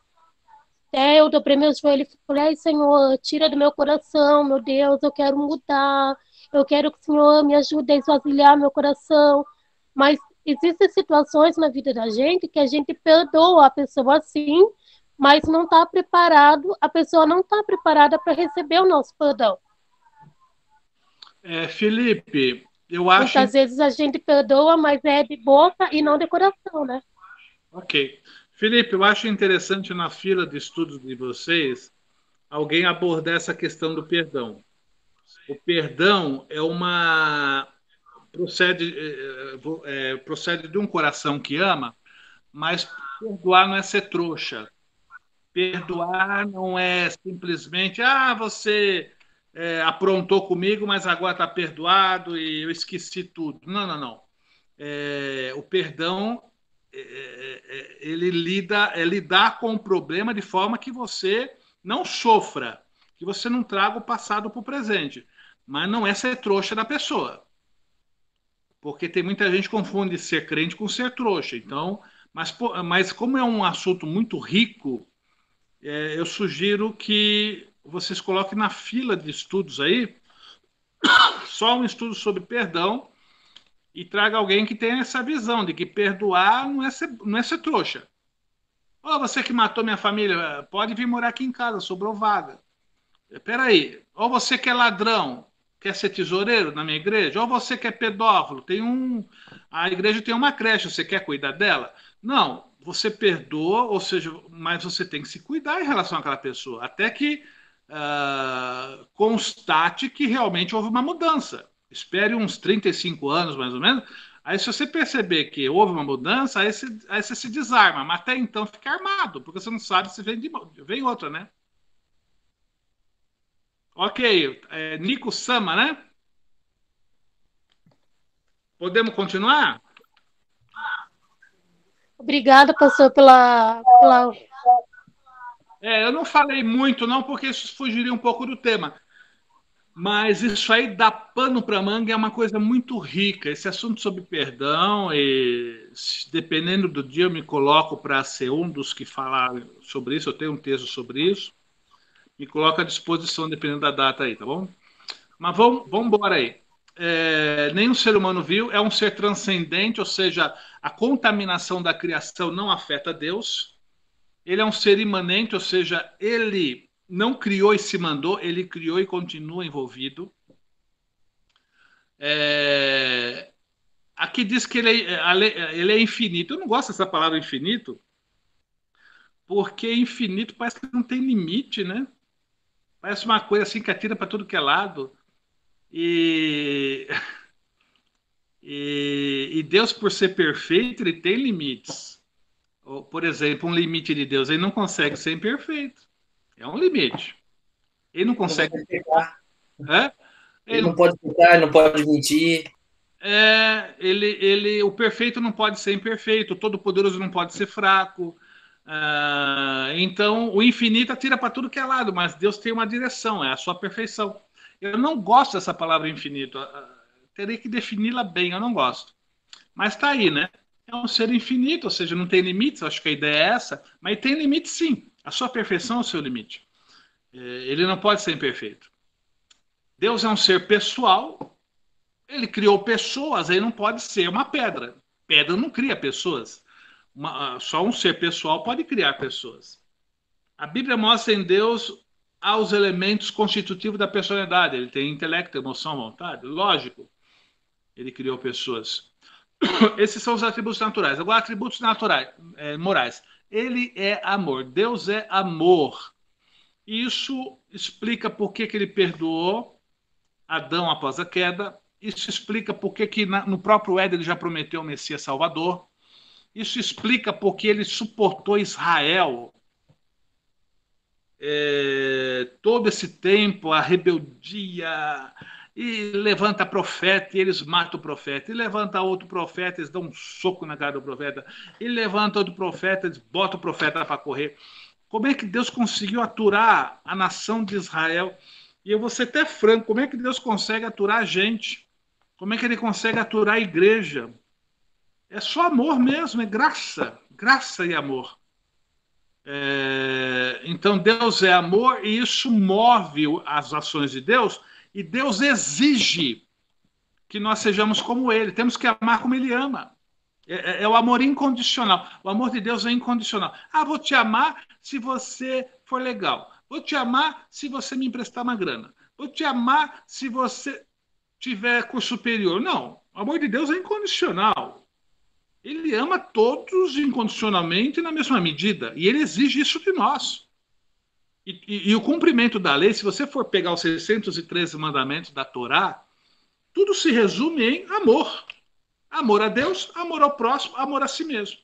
Até eu dobrei meus joelhos e falei: ai, Senhor, tira do meu coração, meu Deus, eu quero mudar. Eu quero que o Senhor me ajude a esvaziar meu coração. Mas existem situações na vida da gente que a gente perdoa a pessoa assim, mas não está preparado, a pessoa não está preparada para receber o nosso perdão. Felipe, eu acho... Muitas vezes a gente perdoa, mas é de boca e não de coração, né? Ok. Felipe, eu acho interessante na fila de estudos de vocês alguém abordar essa questão do perdão. O perdão é uma procede de um coração que ama, mas perdoar não é ser trouxa. Perdoar não é simplesmente, você aprontou comigo, mas agora está perdoado e eu esqueci tudo. Não, não, não. O perdão ele lidar com o problema de forma que você não sofra, que você não traga o passado para o presente. Mas não é ser trouxa da pessoa. Porque tem muita gente que confunde ser crente com ser trouxa. Então, mas como é um assunto muito rico, eu sugiro que vocês coloquem na fila de estudos aí só um estudo sobre perdão e traga alguém que tenha essa visão de que perdoar não é ser trouxa. Você que matou minha família, pode vir morar aqui em casa, sobrou vaga. Espera aí. Ou você que é ladrão, quer ser tesoureiro na minha igreja? Ou você que é pedófilo, a igreja tem uma creche, você quer cuidar dela? Não, você perdoa, ou seja, mas você tem que se cuidar em relação àquela pessoa, até que constate que realmente houve uma mudança. Espere uns 35 anos, mais ou menos. Aí, se você perceber que houve uma mudança, aí você se desarma. Mas até então fica armado, porque você não sabe se vem outra, né? Ok, Nico Sama, né? Podemos continuar? Obrigada, pastor, pela... Eu não falei muito, não, porque isso fugiria um pouco do tema. Mas isso aí dá pano para manga, é uma coisa muito rica. Esse assunto sobre perdão, dependendo do dia, eu me coloco para ser um dos que falar sobre isso. Eu tenho um texto sobre isso. Me coloco à disposição, dependendo da data aí, tá bom? Mas vamos embora aí. Nenhum ser humano vil, é um ser transcendente, ou seja, a contaminação da criação não afeta Deus. Ele é um ser imanente, ou seja, ele não criou e se mandou, ele criou e continua envolvido. Aqui diz que ele é infinito. Eu não gosto dessa palavra infinito, porque infinito parece que não tem limite, né? Parece uma coisa assim que atira para tudo que é lado. E Deus, por ser perfeito, ele tem limites. Por exemplo, um limite de Deus, ele não consegue ser imperfeito. É um limite. Ele não consegue pecar. Ele não pode pecar, ele não pode mentir. O perfeito não pode ser imperfeito, o todo-poderoso não pode ser fraco. Então, o infinito atira para tudo que é lado, mas Deus tem uma direção, é a sua perfeição. Eu não gosto dessa palavra infinito. Terei que defini-la bem, eu não gosto. Mas está aí, né? É um ser infinito, ou seja, não tem limites, acho que a ideia é essa, mas tem limite sim. A sua perfeição é o seu limite. Ele não pode ser imperfeito. Deus é um ser pessoal, ele criou pessoas, aí não pode ser uma pedra. Pedra não cria pessoas. Só um ser pessoal pode criar pessoas. A Bíblia mostra em Deus os elementos constitutivos da personalidade. Ele tem intelecto, emoção, vontade. Lógico, ele criou pessoas. Esses são os atributos naturais. Agora, atributos morais. Ele é amor. Deus é amor. Isso explica por que ele perdoou Adão após a queda. Isso explica por que no próprio Éden ele já prometeu o Messias Salvador. Isso explica por que ele suportou Israel todo esse tempo, a rebeldia, e levanta profeta e eles matam o profeta, e levanta outro profeta, eles dão um soco na cara do profeta, e levanta outro profeta, eles botam o profeta para correr. Como é que Deus conseguiu aturar a nação de Israel? E eu vou ser até franco, como é que Deus consegue aturar a gente? Como é que ele consegue aturar a igreja? É só amor mesmo, é graça e amor. Então Deus é amor e isso move as ações de Deus, e Deus exige que nós sejamos como ele, temos que amar como ele ama. É o amor incondicional. O amor de Deus é incondicional. Vou te amar se você for legal. Vou te amar se você me emprestar uma grana. Vou te amar se você tiver curso superior. Não, o amor de Deus é incondicional. Ele ama todos incondicionalmente na mesma medida. E ele exige isso de nós. E o cumprimento da lei, se você for pegar os 613 mandamentos da Torá, tudo se resume em amor. Amor a Deus, amor ao próximo, amor a si mesmo.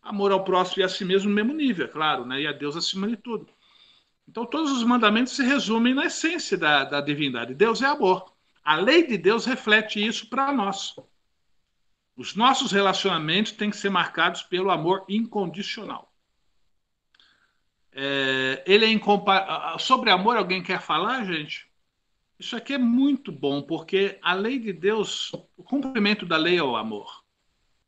Amor ao próximo e a si mesmo no mesmo nível, é claro, né? E a Deus acima de tudo. Então, todos os mandamentos se resumem na essência da divindade. Deus é amor. A lei de Deus reflete isso para nós. Os nossos relacionamentos têm que ser marcados pelo amor incondicional. Ele é incomparável. Sobre amor, alguém quer falar, gente? Isso aqui é muito bom, porque a lei de Deus, o cumprimento da lei é o amor.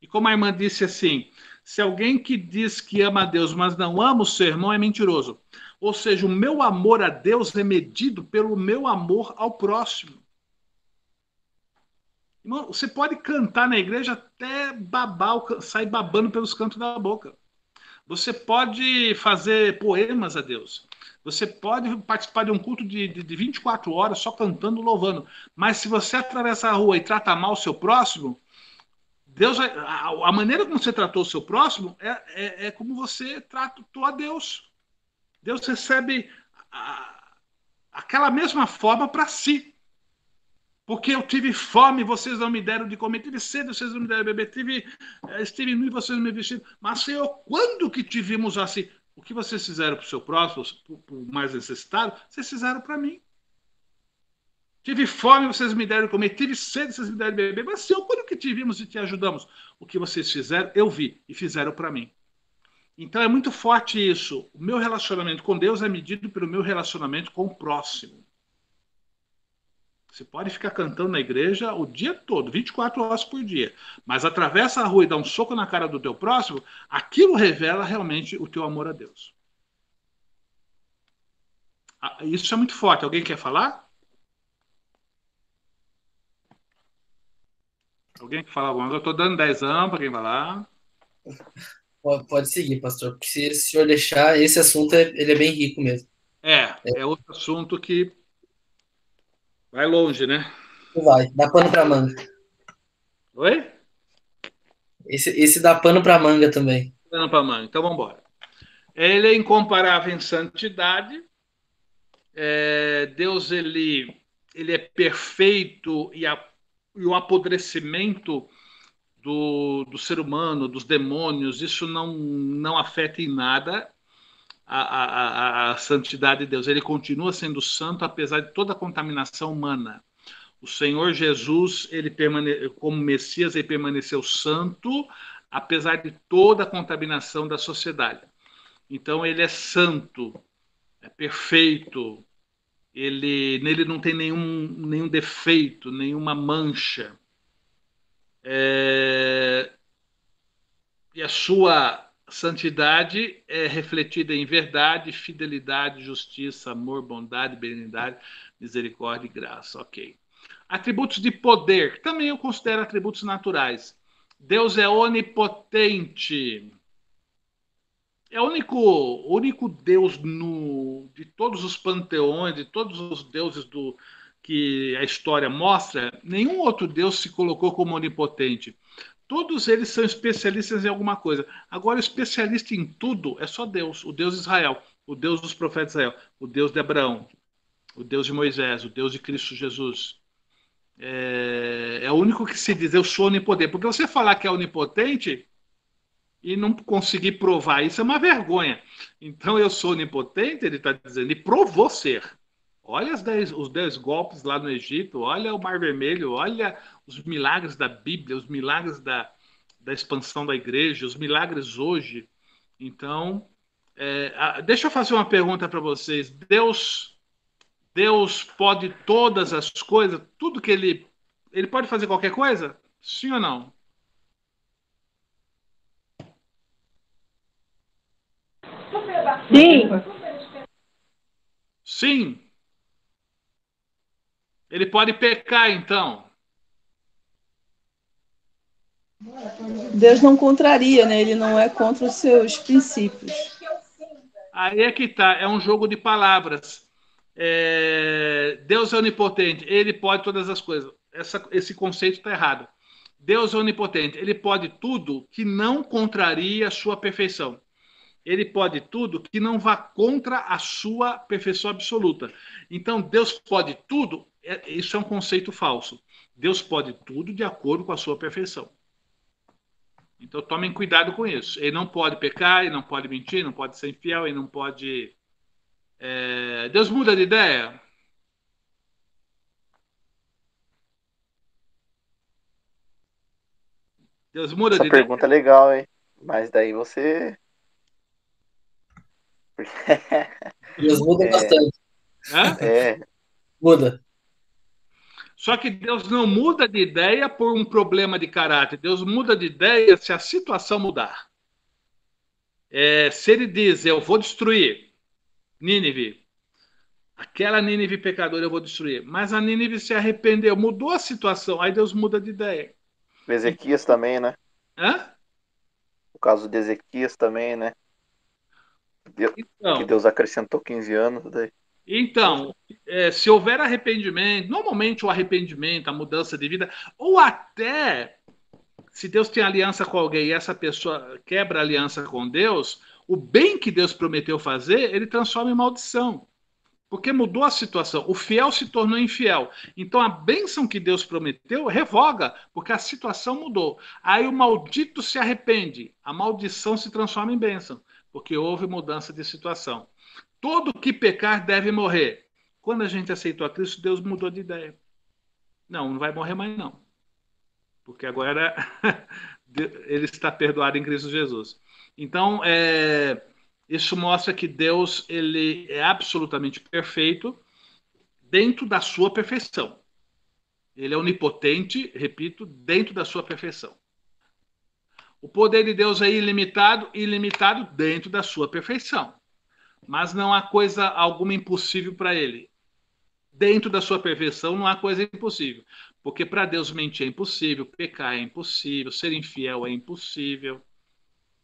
E como a irmã disse assim, se alguém que diz que ama a Deus, mas não ama o seu irmão, é mentiroso. Ou seja, o meu amor a Deus é medido pelo meu amor ao próximo. Irmão, você pode cantar na igreja até babar, sair babando pelos cantos da boca. Você pode fazer poemas a Deus. Você pode participar de um culto de 24 horas só cantando, louvando. Mas se você atravessa a rua e trata mal o seu próximo, Deus, a maneira como você tratou o seu próximo é como você tratou a Deus. Deus recebe aquela mesma forma para si. Porque eu tive fome, vocês não me deram de comer. Tive sede, vocês não me deram de beber. Estive nu e vocês não me vestiram. Mas, Senhor, quando que te vimos assim? O que vocês fizeram para o seu próximo, para o mais necessitado, vocês fizeram para mim. Tive fome, vocês me deram de comer. Tive sede, vocês me deram de beber. Mas, Senhor, quando que te vimos e te ajudamos? O que vocês fizeram, eu vi e fizeram para mim. Então, é muito forte isso. O meu relacionamento com Deus é medido pelo meu relacionamento com o próximo. Você pode ficar cantando na igreja o dia todo, 24 horas por dia, mas atravessa a rua e dá um soco na cara do teu próximo, aquilo revela realmente o teu amor a Deus. Isso é muito forte. Alguém quer falar? Alguém quer falar alguma coisa? Eu estou dando 10 anos para quem falar. Pode seguir, pastor, porque se o senhor deixar, esse assunto ele é bem rico mesmo. É outro assunto que vai longe, né? Vai, dá pano pra manga. Oi? Esse dá pano pra manga também. Pano pra manga. Então vamos embora. Ele é incomparável em santidade. Deus ele é perfeito e o apodrecimento do ser humano, dos demônios, isso não afeta em nada a santidade de Deus. Ele continua sendo santo apesar de toda a contaminação humana. O Senhor Jesus, como Messias, ele permaneceu santo, apesar de toda a contaminação da sociedade. Então, ele é santo, é perfeito, nele não tem nenhum defeito, nenhuma mancha. E a sua santidade é refletida em verdade, fidelidade, justiça, amor, bondade, benignidade, misericórdia e graça. Ok. Atributos de poder, também eu considero atributos naturais. Deus é onipotente. É o único Deus de todos os panteões, de todos os deuses que a história mostra, nenhum outro Deus se colocou como onipotente. Todos eles são especialistas em alguma coisa. Agora, o especialista em tudo é só Deus, o Deus de Israel, o Deus dos profetas de Israel, o Deus de Abraão, o Deus de Moisés, o Deus de Cristo Jesus. É o único que se diz, eu sou onipotente. Porque você falar que é onipotente e não conseguir provar isso é uma vergonha. Então, eu sou onipotente, ele está dizendo, ele provou ser. Olha os 10 golpes lá no Egito, olha o Mar Vermelho, olha os milagres da Bíblia, os milagres da expansão da igreja, os milagres hoje. Então, deixa eu fazer uma pergunta para vocês. Deus pode todas as coisas? Tudo que ele pode fazer qualquer coisa? Sim ou não? Sim. Sim. Ele pode pecar, então. Deus não contraria, né? Ele não é contra os seus princípios. Aí é que tá, é um jogo de palavras. Deus é onipotente, ele pode todas as coisas. Esse conceito está errado. Deus é onipotente, ele pode tudo que não contraria a sua perfeição. Ele pode tudo que não vá contra a sua perfeição absoluta. Então, Deus pode tudo Isso é um conceito falso. Deus pode tudo de acordo com a sua perfeição. Então tomem cuidado com isso. Ele não pode pecar, ele não pode mentir, não pode ser infiel, ele não pode... Deus muda de ideia? Deus muda Essa de pergunta é ideia? legal, hein? Mas daí você... Deus muda bastante. Hã? Muda. Só que Deus não muda de ideia por um problema de caráter. Deus muda de ideia se a situação mudar. Se ele diz, eu vou destruir Nínive, aquela Nínive pecadora eu vou destruir, mas a Nínive se arrependeu, mudou a situação, aí Deus muda de ideia. Ezequias também, né? Hã? O caso de Ezequias também, né? Que Deus acrescentou 15 anos. Daí. Então, se houver arrependimento, normalmente o arrependimento, a mudança de vida, ou até se Deus tem aliança com alguém e essa pessoa quebra a aliança com Deus, o bem que Deus prometeu fazer, ele transforma em maldição. Porque mudou a situação. O fiel se tornou infiel. Então a bênção que Deus prometeu revoga, porque a situação mudou. Aí o maldito se arrepende. A maldição se transforma em bênção, porque houve mudança de situação. Todo que pecar deve morrer. Quando a gente aceitou a Cristo, Deus mudou de ideia. Não vai morrer mais não. Porque agora ele está perdoado em Cristo Jesus. Então, isso mostra que Deus ele é absolutamente perfeito dentro da sua perfeição. Ele é onipotente, repito, dentro da sua perfeição. O poder de Deus é ilimitado, ilimitado dentro da sua perfeição. Mas não há coisa alguma impossível para ele. Dentro da sua perfeição não há coisa impossível. Porque para Deus mentir é impossível, pecar é impossível, ser infiel é impossível,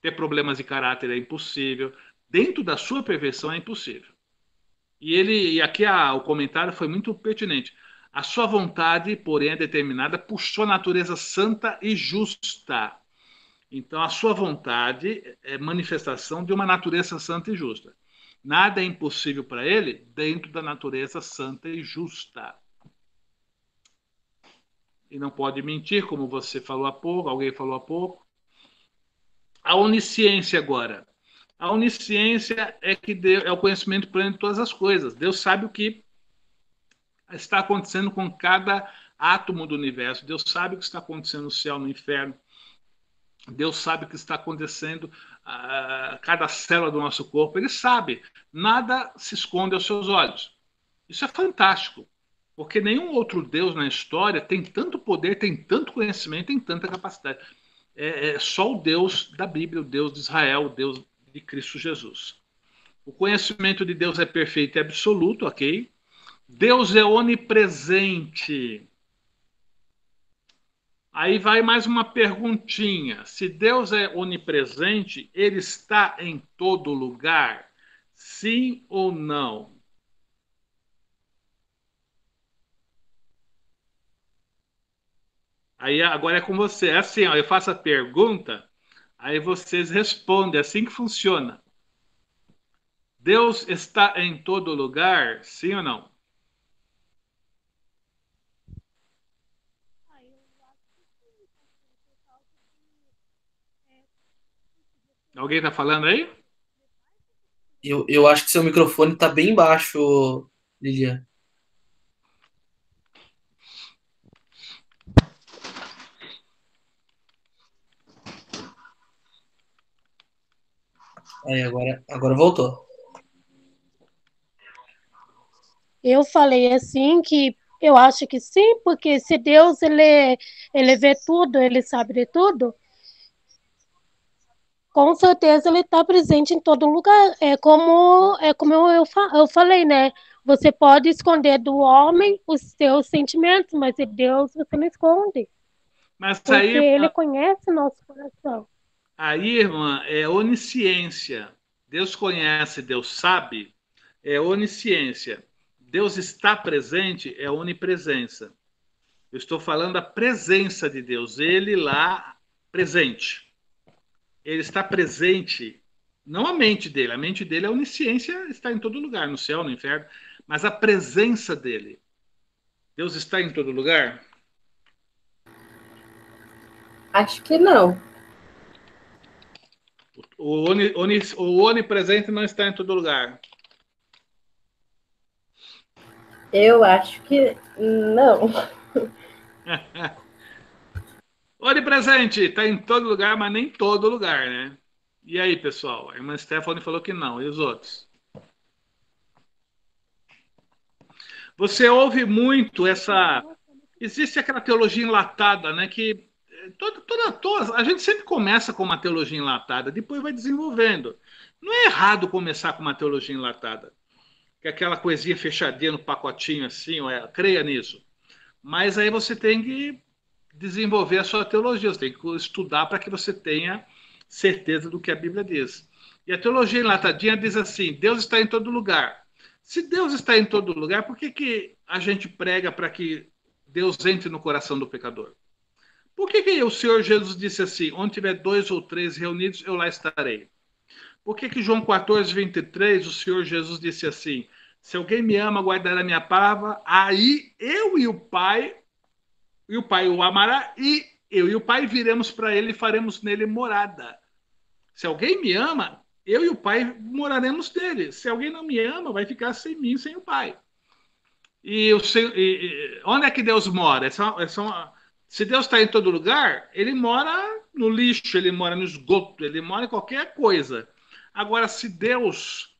ter problemas de caráter é impossível. Dentro da sua perfeição é impossível. E aqui o comentário foi muito pertinente. A sua vontade, porém, é determinada por sua natureza santa e justa. Então, a sua vontade é manifestação de uma natureza santa e justa. Nada é impossível para ele dentro da natureza santa e justa. E não pode mentir, como você falou há pouco, alguém falou há pouco. A onisciência agora. A onisciência é o conhecimento pleno de todas as coisas. Deus sabe o que está acontecendo com cada átomo do universo. Deus sabe o que está acontecendo no céu, no inferno. Deus sabe o que está acontecendo a cada célula do nosso corpo. Ele sabe. Nada se esconde aos seus olhos. Isso é fantástico. Porque nenhum outro Deus na história tem tanto poder, tem tanto conhecimento, tem tanta capacidade. É só o Deus da Bíblia, o Deus de Israel, o Deus de Cristo Jesus. O conhecimento de Deus é perfeito e absoluto, ok? Deus é onipresente. Aí vai mais uma perguntinha. Se Deus é onipresente, ele está em todo lugar? Sim ou não? Aí agora é com você. É assim, ó, eu faço a pergunta, aí vocês respondem. É assim que funciona. Deus está em todo lugar? Sim ou não? Alguém está falando aí? Eu acho que seu microfone está bem baixo, Lilian. Aí, agora voltou. Eu falei assim que eu acho que sim, porque se Deus ele vê tudo, ele sabe de tudo, com certeza ele está presente em todo lugar. É como eu falei, né? Você pode esconder do homem os seus sentimentos, mas de Deus você não esconde, Mas porque ele conhece nosso coração. Aí, irmã, é onisciência. Deus conhece, Deus sabe, é onisciência. Deus está presente, é onipresença. Eu estou falando da presença de Deus, ele lá presente. Ele está presente, não a mente dele é onisciência, está em todo lugar, no céu, no inferno, mas a presença dele. Deus está em todo lugar? Acho que não. O onipresente não está em todo lugar. Eu acho que não. Onipresente está em todo lugar, mas nem todo lugar, né? E aí, pessoal? A irmã Stephanie falou que não. E os outros? Você ouve muito essa... Existe aquela teologia enlatada, né? Que a gente sempre começa com uma teologia enlatada, depois vai desenvolvendo. Não é errado começar com uma teologia enlatada, que é aquela coisinha fechadinha no pacotinho assim, creia nisso. Mas aí você tem que desenvolver a sua teologia, você tem que estudar para que você tenha certeza do que a Bíblia diz. E a teologia enlatadinha diz assim: Deus está em todo lugar. Se Deus está em todo lugar, por que a gente prega para que Deus entre no coração do pecador? Por que o Senhor Jesus disse assim: onde tiver 2 ou 3 reunidos, eu lá estarei? Por que João 14, 23, o Senhor Jesus disse assim: se alguém me ama, guardará a minha palavra, aí eu e o Pai o amará, e eu e o Pai viremos para ele e faremos nele morada. Se alguém me ama, eu e o Pai moraremos nele. Se alguém não me ama, vai ficar sem mim, sem o Pai. Onde é que Deus mora? Se Deus está em todo lugar, ele mora no lixo, ele mora no esgoto, ele mora em qualquer coisa. Agora, se Deus...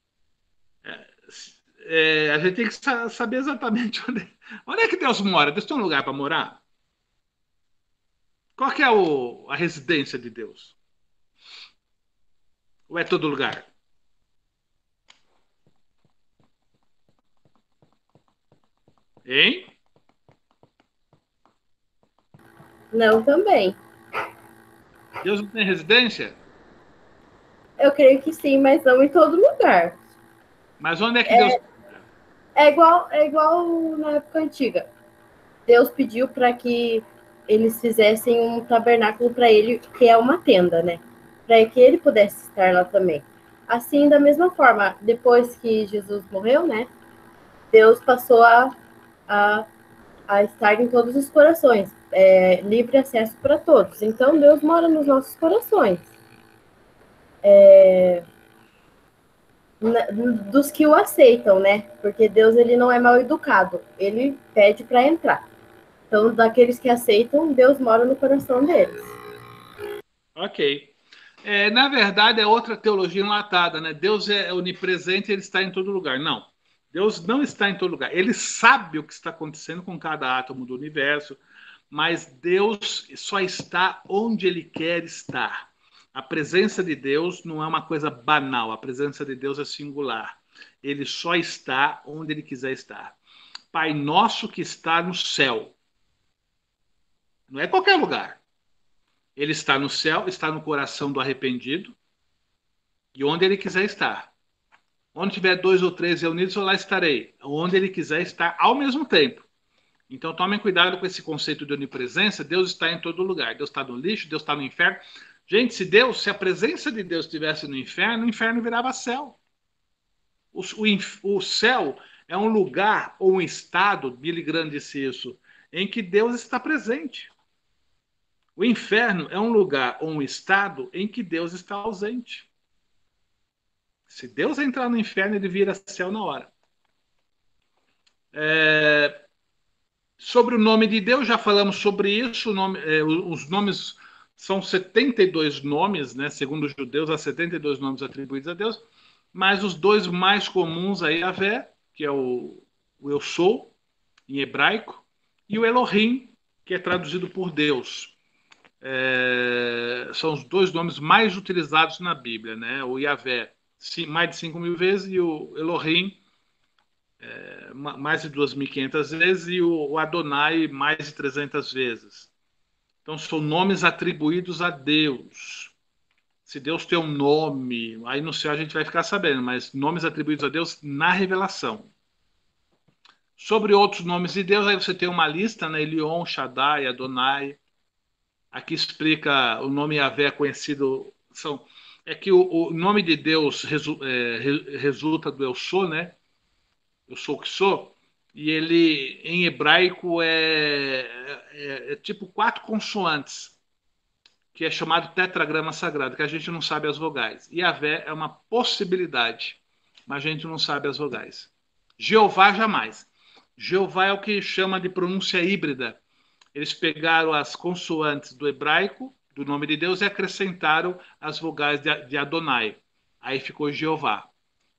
a gente tem que saber exatamente onde é que Deus mora. Deus tem um lugar para morar? Qual que é a residência de Deus? Ou é todo lugar? Hein? Não também. Deus não tem residência? Eu creio que sim, mas não em todo lugar. Mas onde é que Deus... É igual na época antiga. Deus pediu para que eles fizessem um tabernáculo para ele, que é uma tenda, né? Para que ele pudesse estar lá também. Assim, da mesma forma, depois que Jesus morreu, né? Deus passou a estar em todos os corações, livre acesso para todos. Então, Deus mora nos nossos corações. Dos que o aceitam, né? Porque Deus, ele não é mal educado, ele pede para entrar. Então, daqueles que aceitam, Deus mora no coração deles. Ok. Na verdade, é outra teologia enlatada, né? Deus é onipresente, ele está em todo lugar. Não. Deus não está em todo lugar. Ele sabe o que está acontecendo com cada átomo do universo, mas Deus só está onde ele quer estar. A presença de Deus não é uma coisa banal, a presença de Deus é singular. Ele só está onde ele quiser estar. Pai nosso que está no céu. Não é qualquer lugar. Ele está no céu, está no coração do arrependido e onde ele quiser estar. Onde tiver 2 ou 3 reunidos, eu lá estarei. Onde ele quiser estar ao mesmo tempo. Então tomem cuidado com esse conceito de onipresença. Deus está em todo lugar. Deus está no lixo, Deus está no inferno. Gente, se a presença de Deus estivesse no inferno, o inferno virava céu. O céu é um lugar ou um estado, Billy Graham disse isso, em que Deus está presente. O inferno é um lugar ou um estado em que Deus está ausente. Se Deus entrar no inferno, ele vira céu na hora. Sobre o nome de Deus, já falamos sobre isso. Os nomes são 72 nomes, né? Segundo os judeus, há 72 nomes atribuídos a Deus. Mas os dois mais comuns aí, Yahvé, que é o Eu Sou, em hebraico, e o Elohim, que é traduzido por Deus. São os dois nomes mais utilizados na Bíblia, né? O Yahvé, mais de 5.000 vezes, e o Elohim, mais de 2.500 vezes, e o Adonai, mais de 300 vezes. Então, são nomes atribuídos a Deus. Se Deus tem um nome, aí no céu a gente vai ficar sabendo, mas nomes atribuídos a Deus na revelação. Sobre outros nomes de Deus, aí você tem uma lista, né? Elion, Shaddai, Adonai. Aqui explica o nome Yahvé conhecido. É que o nome de Deus resulta do Eu Sou, né? Eu sou o que sou. e ele, em hebraico, é tipo 4 consoantes, que é chamado tetragrama sagrado, que a gente não sabe as vogais. Yahvé é uma possibilidade, mas a gente não sabe as vogais. Jeová, jamais. Jeová é o que chama de pronúncia híbrida. Eles pegaram as consoantes do hebraico, do nome de Deus, e acrescentaram as vogais de Adonai. Aí ficou Jeová.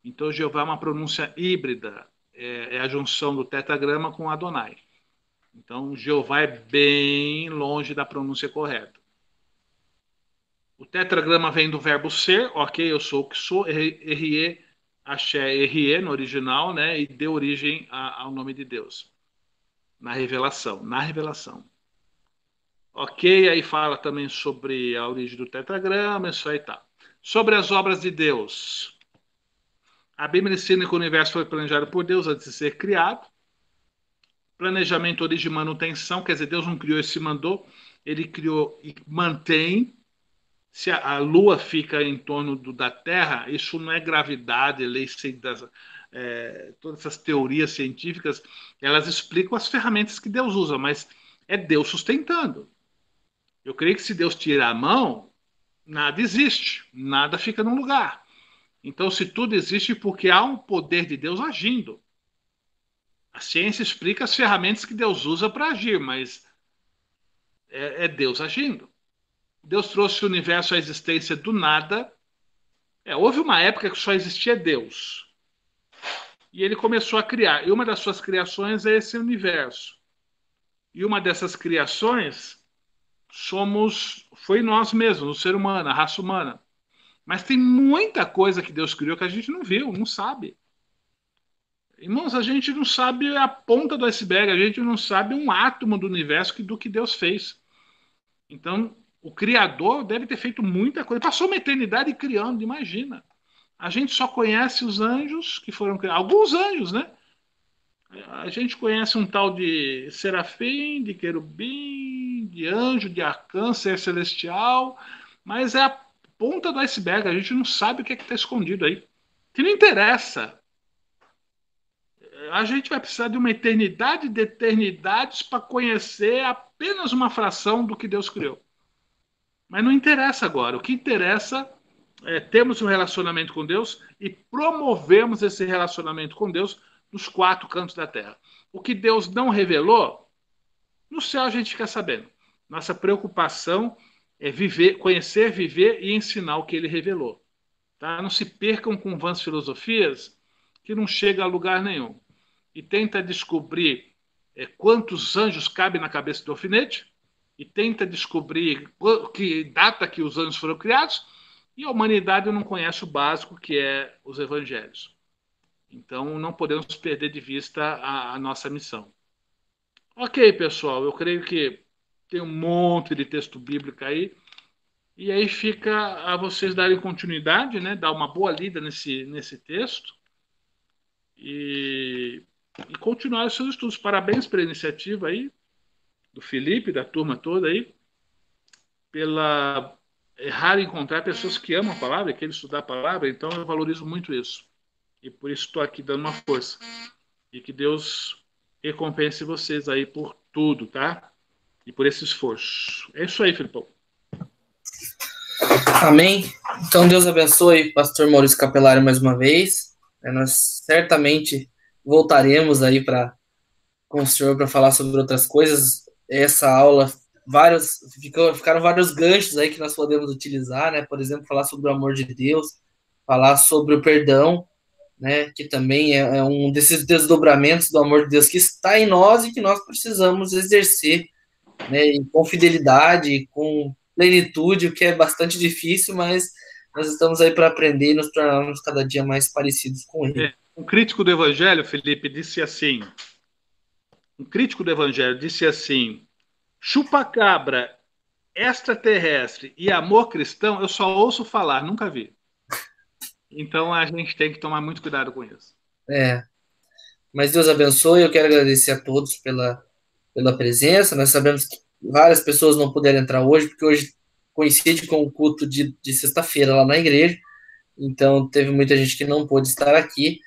Então, Jeová é uma pronúncia híbrida. É a junção do tetragrama com Adonai. Então, Jeová é bem longe da pronúncia correta. O tetragrama vem do verbo ser, ok, eu sou o que sou, Erie, Axé, Erie, no original, né, e deu origem ao nome de Deus. Na revelação. Ok, aí fala também sobre a origem do tetragrama, isso aí tá. Sobre as obras de Deus. A Bíblia ensina que o universo foi planejado por Deus antes de ser criado. Planejamento, origem e manutenção, quer dizer, Deus não criou e se mandou, ele criou e mantém. Se a Lua fica em torno da Terra, isso não é gravidade, todas essas teorias científicas, elas explicam as ferramentas que Deus usa, mas é Deus sustentando. Eu creio que se Deus tirar a mão, nada existe, nada fica no lugar. Então, se tudo existe, porque há um poder de Deus agindo. A ciência explica as ferramentas que Deus usa para agir, mas é Deus agindo. Deus trouxe o universo à existência do nada. Houve uma época que só existia Deus. E ele começou a criar. E uma das suas criações é esse universo. E uma dessas criações foi nós mesmos, o ser humano, a raça humana. Mas tem muita coisa que Deus criou que a gente não viu, não sabe. Irmãos, a gente não sabe a ponta do iceberg, a gente não sabe um átomo do universo do que Deus fez. Então, o Criador deve ter feito muita coisa. Passou uma eternidade criando, imagina. A gente só conhece os anjos que foram criados. Alguns anjos, né? A gente conhece um tal de serafim, de querubim, de anjo, de arcanjo, ser celestial, mas é a ponta do iceberg. A gente não sabe o que é que está escondido aí. Que não interessa. A gente vai precisar de uma eternidade de eternidades para conhecer apenas uma fração do que Deus criou. Mas não interessa agora. O que interessa é termos um relacionamento com Deus e promovermos esse relacionamento com Deus nos 4 cantos da terra. O que Deus não revelou, no céu a gente fica sabendo. Nossa preocupação é conhecer, viver e ensinar o que ele revelou. Tá? Não se percam com vãs filosofias que não chega a lugar nenhum. E tenta descobrir quantos anjos cabem na cabeça do alfinete, e tenta descobrir que data que os anjos foram criados, e a humanidade não conhece o básico, que é os evangelhos. Então, não podemos perder de vista a nossa missão. Ok, pessoal, eu creio que tem um monte de texto bíblico aí, e aí fica a vocês darem continuidade, né, dar uma boa lida nesse texto, e continuar os seus estudos. Parabéns pela iniciativa aí, do Felipe, da turma toda aí, é raro encontrar pessoas que amam a palavra, que querem estudar a palavra, então eu valorizo muito isso. E por isso estou aqui dando uma força. E que Deus recompense vocês aí por tudo, tá? E por esse esforço. É isso aí, Filipão. Amém. Então Deus abençoe pastor Maurício Capelari mais uma vez. Nós certamente voltaremos aí com o senhor para falar sobre outras coisas. Essa aula, ficaram vários ganchos aí que nós podemos utilizar, né? Por exemplo, falar sobre o amor de Deus, falar sobre o perdão, né? Que também é um desses desdobramentos do amor de Deus que está em nós e que nós precisamos exercer, né? Com fidelidade, com plenitude, o que é bastante difícil, mas nós estamos aí para aprender e nos tornarmos cada dia mais parecidos com ele. Um crítico do Evangelho, Felipe, disse assim... chupa-cabra, extraterrestre e amor cristão, eu só ouço falar, nunca vi. Então a gente tem que tomar muito cuidado com isso. Mas Deus abençoe, eu quero agradecer a todos pela presença. Nós sabemos que várias pessoas não puderam entrar hoje, porque hoje coincide com o culto de sexta-feira lá na igreja, então teve muita gente que não pôde estar aqui.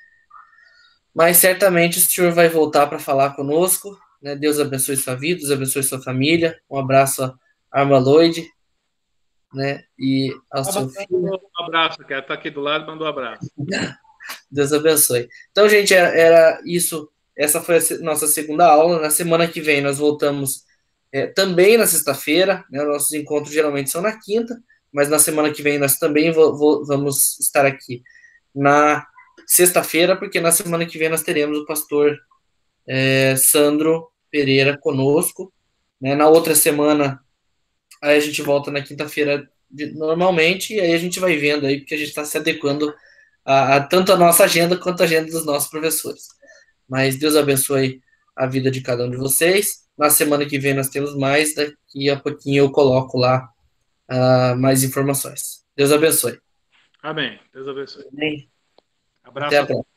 Mas certamente o senhor vai voltar para falar conosco, né? Deus abençoe sua vida, Deus abençoe sua família. Um abraço a Arma Lloyd, né? E ao seu filho. Um abraço, cara. Tá aqui do lado, mandou um abraço. Deus abençoe. Então, gente, era isso. Essa foi a nossa segunda aula. Na semana que vem nós voltamos também na sexta-feira, né? Nossos encontros geralmente são na quinta, mas na semana que vem nós também vamos estar aqui na sexta-feira, porque na semana que vem nós teremos o pastor Sandro Pereira conosco, né? Na outra semana, aí a gente volta na quinta-feira normalmente, e aí a gente vai vendo aí, porque a gente está se adequando a tanto a nossa agenda quanto a agenda dos nossos professores. Mas Deus abençoe a vida de cada um de vocês. Na semana que vem nós temos mais, daqui a pouquinho eu coloco lá mais informações. Deus abençoe. Amém. Deus abençoe. Amém. Abraço. Até a próxima.